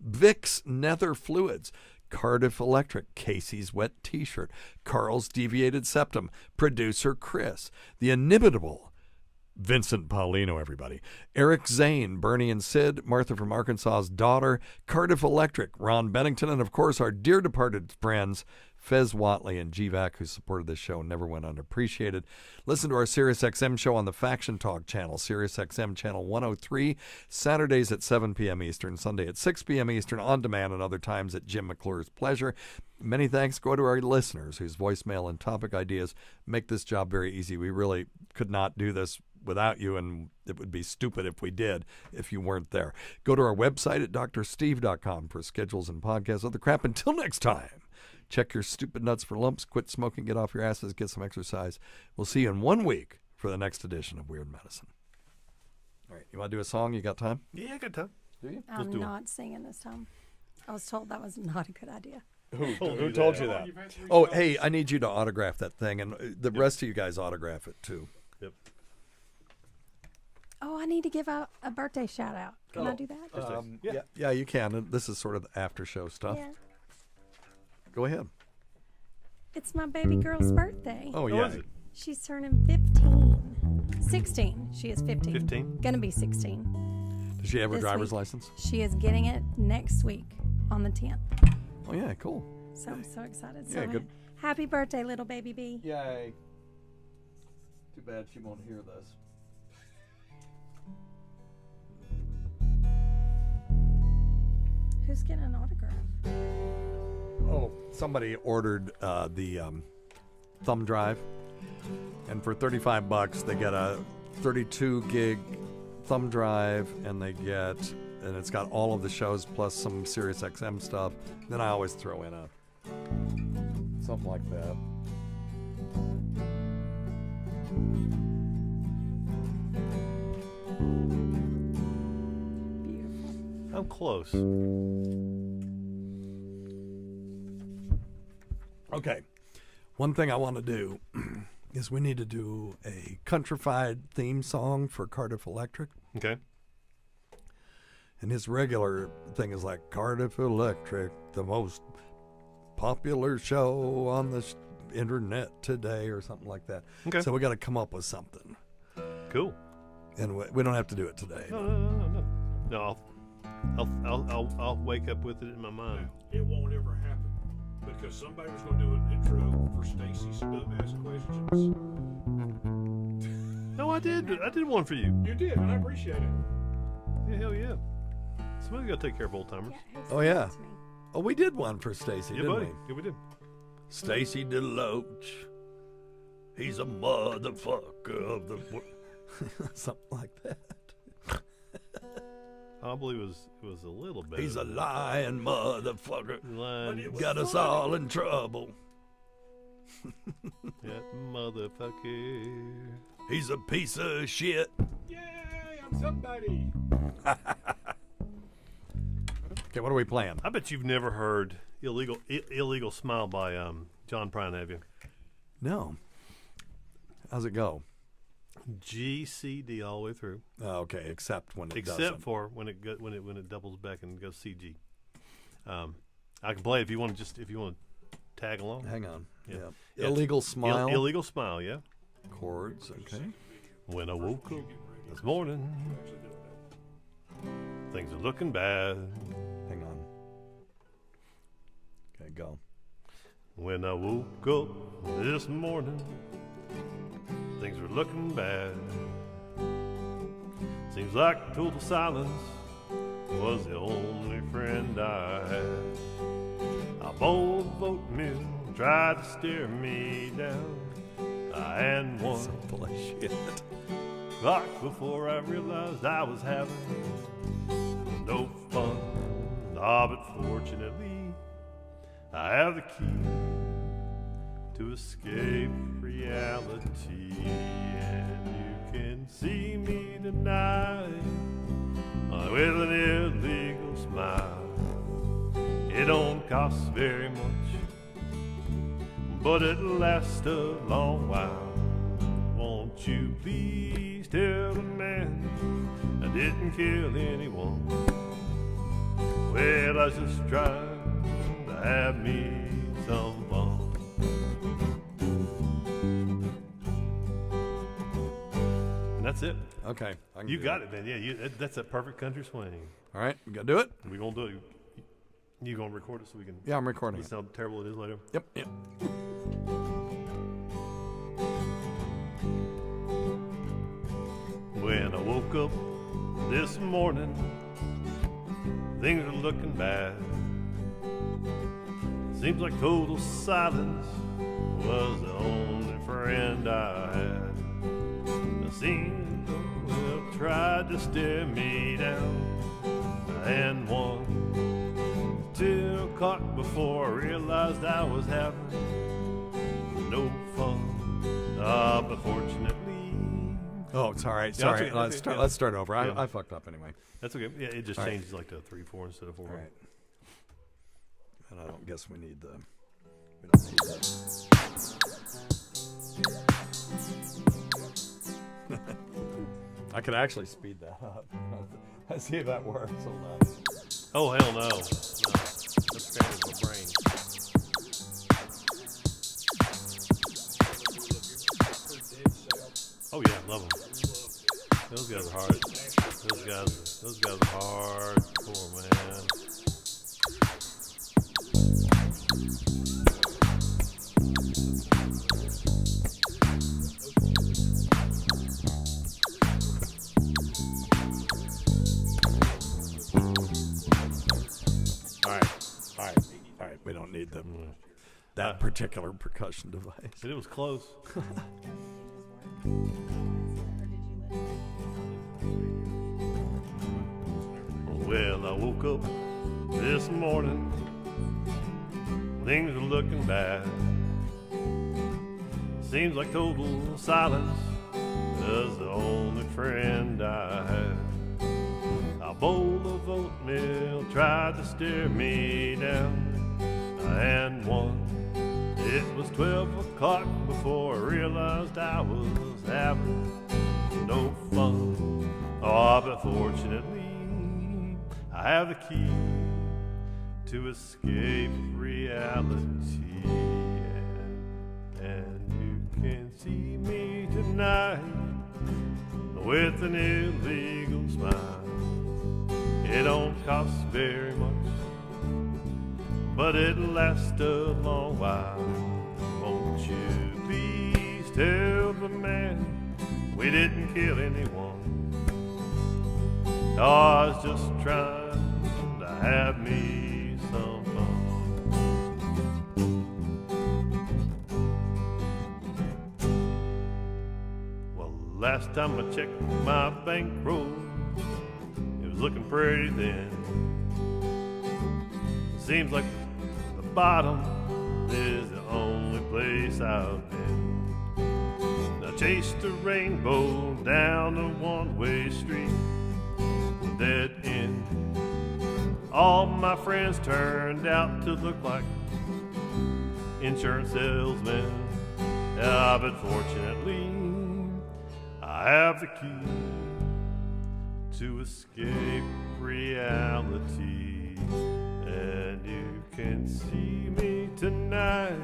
S1: Vicks Nether Fluids, Cardiff Electric, Casey's Wet T-Shirt, Carl's Deviated Septum, producer Chris, the inimitable Vincent Paulino, everybody. Eric Zane, Bernie and Sid, Martha from Arkansas's daughter, Cardiff Electric, Ron Bennington, and of course our dear departed friends, Fez Watley and GVAC, who supported this show and never went unappreciated. Listen to our SiriusXM show on the Faction Talk channel, SiriusXM channel 103, Saturdays at 7 p.m. Eastern, Sunday at 6 p.m. Eastern, on demand, and other times at Jim McClure's pleasure. Many thanks go to our listeners whose voicemail and topic ideas make this job very easy. We really could not do this without you, and it would be stupid if we did if you weren't there. Go to our website at drsteve.com for schedules and podcasts, other crap. Until next time, check your stupid nuts for lumps, quit smoking, get off your asses, get some exercise. We'll see you in 1 week for the next edition of Weird Medicine. All right, you want to do a song? You got time?
S6: Yeah, I got time.
S1: Do you?
S2: I'm not singing this time. I was told that was not a good idea.
S1: Who told you that? Oh, hey, I need you to autograph that thing, and the rest of you guys autograph it too.
S6: Yep.
S2: Oh, I need to give out a birthday shout out. Can I do that?
S1: Yeah, you can. This is sort of the after show stuff.
S2: Yeah.
S1: Go ahead.
S2: It's my baby girl's birthday.
S1: Oh, yeah.
S2: She's turning 15. 16. She is 15.
S6: 15?
S2: Gonna be 16.
S1: Does she have her
S2: This
S1: driver's
S2: week.
S1: license?
S2: She is getting it next week on the 10th.
S1: Oh, yeah, cool.
S2: So I'm so excited.
S1: Yeah,
S2: So
S1: good.
S2: happy birthday, little baby B.
S1: Yay. Too bad she won't hear this.
S2: Who's getting an autograph?
S1: Oh, somebody ordered the thumb drive, and for $35 they get a 32 gig thumb drive, and it's got all of the shows plus some Sirius XM stuff. Then I always throw in a something like that.
S2: Beautiful.
S6: I'm close.
S1: Okay. One thing I want to do is we need to do a countrified theme song for Cardiff Electric.
S6: Okay.
S1: And his regular thing is like, Cardiff Electric, the most popular show on the internet today, or something like that.
S6: Okay.
S1: So we got to come up with something.
S6: Cool.
S1: And we don't have to do it today.
S6: No, I'll wake up with it in my mind.
S3: It won't ever happen because somebody was going to do an intro for Stacy Stubb Ask Questions.
S6: No, I did one for you.
S3: You did, and I appreciate it.
S6: Yeah, hell yeah. Somebody got to take care of old timers.
S1: Oh, yeah. Oh, we did one for Stacy,
S6: Yeah,
S1: didn't
S6: buddy.
S1: we?
S6: Yeah, we did.
S1: Stacy DeLoach. He's a motherfucker of the... Something like that.
S6: I believe it was a little bit.
S1: He's a lying motherfucker.
S6: Lying.
S1: Got us all in trouble.
S6: That motherfucker.
S1: He's a piece of shit.
S3: Yay, I'm somebody.
S1: Okay, what are we playing?
S6: I bet you've never heard Illegal Smile by John Prine, have you?
S1: No. How's it go?
S6: G, C, D all the way through.
S1: Oh, okay, except when it
S6: Except
S1: doesn't.
S6: for when it doubles back and goes C, G. I can play it if you want to tag along.
S1: Hang on.
S6: Yeah.
S1: Yeah. Illegal Smile.
S6: Illegal Smile, yeah.
S1: Chords, okay.
S6: When I woke up this morning, things are looking bad.
S1: Hang on. Okay, go.
S6: When I woke up this morning, things were looking bad. Seems like total silence was the only friend I had. A bowl of oatmeal tried to steer me down. I had one
S1: So full of shit.
S6: clock before I realized I was having no fun. Ah, but fortunately, I have the key to escape reality, and you can see me tonight with an illegal smile. It don't cost very much, but it lasts a long while. Won't you please tell the man I didn't kill anyone? Well, I was just trying to have me some fun. And that's it.
S1: Okay. I can
S6: You
S1: do
S6: got it, man. Yeah, that's a perfect country swing.
S1: All right, we got to do it?
S6: We're going to do it. You going to record it so we can
S1: Yeah, I'm recording
S6: see
S1: it.
S6: how terrible it is later?
S1: Yep.
S6: When I woke up this morning, things are looking bad. Seems like total silence was the only friend I had. The scene tried to stare me down, and 2 o'clock before I realized I was having no fun. But fortunately,
S1: Oh, it's all right.
S6: Yeah,
S1: Sorry.
S6: that's okay.
S1: Let's start.
S6: Yeah.
S1: Let's start over.
S6: Yeah.
S1: I fucked up anyway.
S6: that's okay. Yeah, it just
S1: All right.
S6: changes like to 3/4 instead of 4.
S1: All right. And I don't guess we need the. We don't need that. I could actually speed that up. Let's see if that works. Hold on.
S6: Oh hell no! No, that's scatters my brain. Oh yeah, love them. Those guys are hard. Those guys are hardcore, man.
S1: All right. We don't need that particular percussion device.
S6: But it was close. Well, I woke up this morning, things were looking bad. Seems like total silence was the only friend I had. A bowl of oatmeal tried to steer me down, and 1 It was 12 o'clock before I realized I was having no fun. Oh, but fortunately, I have the key to escape reality. And you can see me tonight with an illegal smile. It don't cost very much, but it'll last a long while. Won't you please tell the man we didn't kill anyone? Oh, I was just trying to have me some fun. Well, last time I checked my bankroll, it was looking pretty thin. Seems like the bottom is the only place I've been. I chased a rainbow down a one-way street, dead end. All my friends turned out to look like insurance salesmen. Yeah, but fortunately, I have the key to escape reality. And you can see me tonight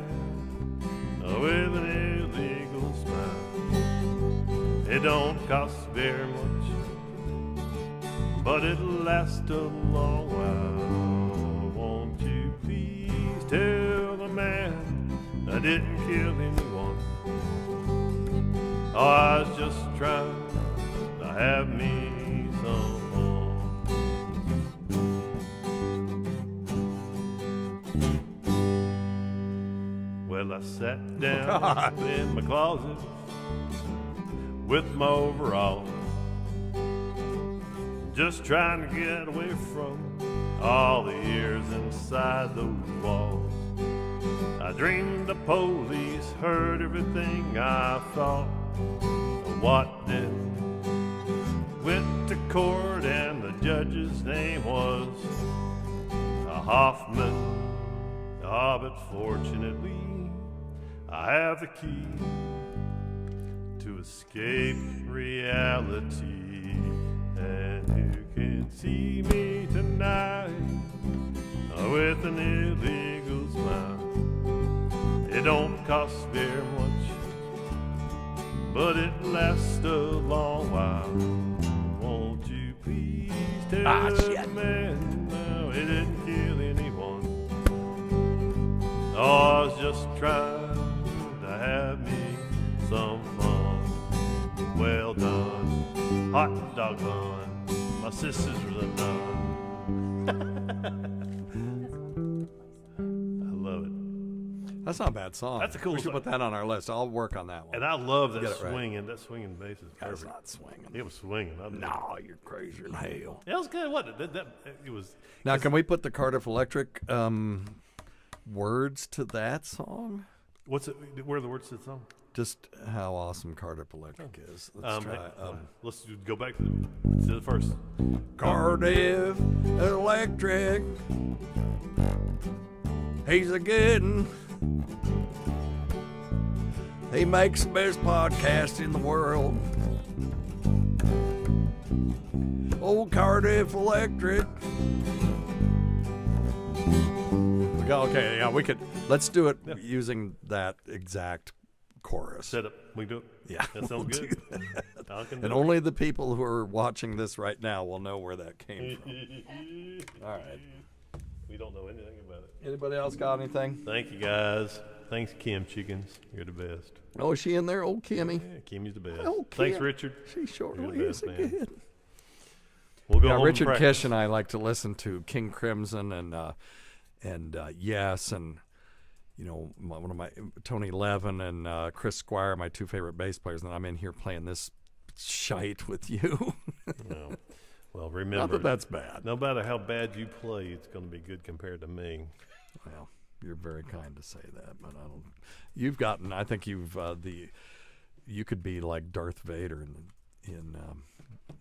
S6: with an illegal smile. It don't cost very much, but it'll last a long while. Won't you please tell the man I didn't kill anyone? Oh, I was just trying to have me some fun. Well, I sat down in my closet with my overalls, just trying to get away from all the years inside those walls. I dreamed the police heard everything I thought. What then? Went to court and the judge's name was Hoffman. Ah, but fortunately, I have the key to escape reality. And you can see me tonight with an illegal smile. It don't cost very much, but it lasts a long while. Won't you please tell the man no, it didn't kill anyone? Oh, I was just trying to have me some fun. Well done, hot dog bun. My sister's a nun. I love it.
S1: That's not a bad song.
S6: That's a cool
S1: We should
S6: song.
S1: put that on our list. I'll work on that one.
S6: And I love that
S1: Get it right.
S6: swinging. That swinging bass is
S1: That's
S6: perfect.
S1: not swinging.
S6: It was swinging.
S1: No, you're crazier than hell.
S6: It was good, wasn't it? It was.
S1: Now, can we put the Cardiff Electric words to that song?
S6: What's it? Where are the words to the song?
S1: Just how awesome Cardiff Electric is. Let's try.
S6: Let's go back to the first.
S1: Cardiff Electric, he's a good one. He makes the best podcast in the world. Old Cardiff Electric. Okay, yeah, we could. Let's do it using that exact chorus.
S6: Set up. We do it.
S1: Yeah,
S6: that sounds
S1: we'll
S6: good.
S1: And only the people who are watching this right now will know where that came from. All right.
S6: We don't know anything about it.
S1: Anybody else got anything?
S6: Thank you, guys. Thanks, Kim Chickens. You're the best.
S1: Oh, is she in there, old Kimmy?
S6: Yeah, Kimmy's the best.
S1: Oh,
S6: Thanks,
S1: Kim.
S6: Richard.
S1: She surely
S6: You're the
S1: is
S6: best, man.
S1: good.
S6: We'll go
S1: Yeah,
S6: home
S1: Richard
S6: and practice.
S1: Kish and I like to listen to King Crimson and Yes, and one of my Tony Levin and Chris Squire, my two favorite bass players, and I'm in here playing this shite with you.
S6: No. Well, remember,
S1: Not that that's bad.
S6: No matter how bad you play, it's going to be good compared to me.
S1: Well, you're very kind to say that, but I don't. You've gotten. I think you've you could be like Darth Vader in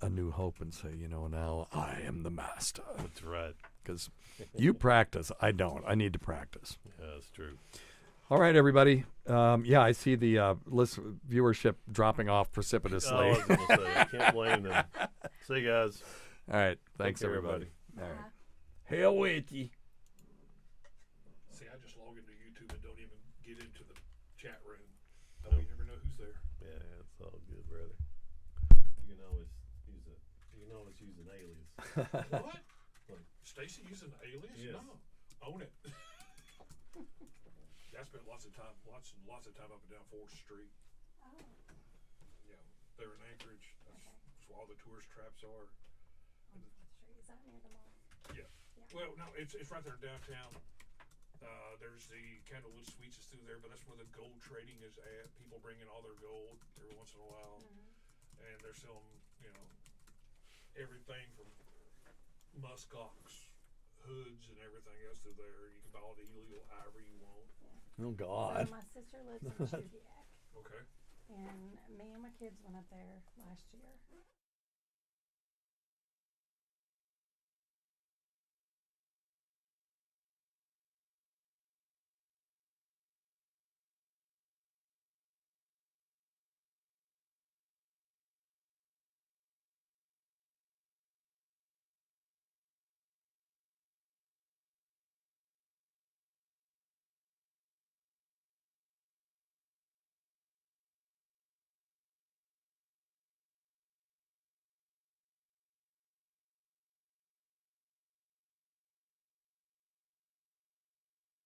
S1: A New Hope and say, now I am the master.
S6: That's right.
S1: Because you practice. I don't. I need to practice.
S6: Yeah, that's true.
S1: All right, everybody. Yeah, I see the viewership dropping off precipitously.
S6: I was going to say, I can't blame them. See you guys.
S1: All right. Thanks,
S6: Take care,
S1: everybody.
S6: everybody.
S1: All right.
S10: Hell with you.
S3: See, I just log into YouTube and don't even get into the chat room. Oh, you never know who's there.
S6: Yeah, it's all good, brother. You can always use an alias.
S3: What? Stacy using the alias?
S6: Yes.
S3: No. Own it. I spent lots of time up and down 4th Street.
S2: Oh.
S3: Yeah, they're in Anchorage. That's where all the tourist traps are.
S2: Is that near the mall?
S3: Yeah. Well, no, it's right there downtown. There's the Candlewood Suites is through there, but that's where the gold trading is at. People bring in all their gold every once in a while, and they're selling, everything from muskox, hoods, and everything else through there. You can buy all the illegal ivory you want.
S1: Oh, God.
S2: So my sister lives in Chudiak.
S3: Okay.
S2: And me and my kids went up there last year.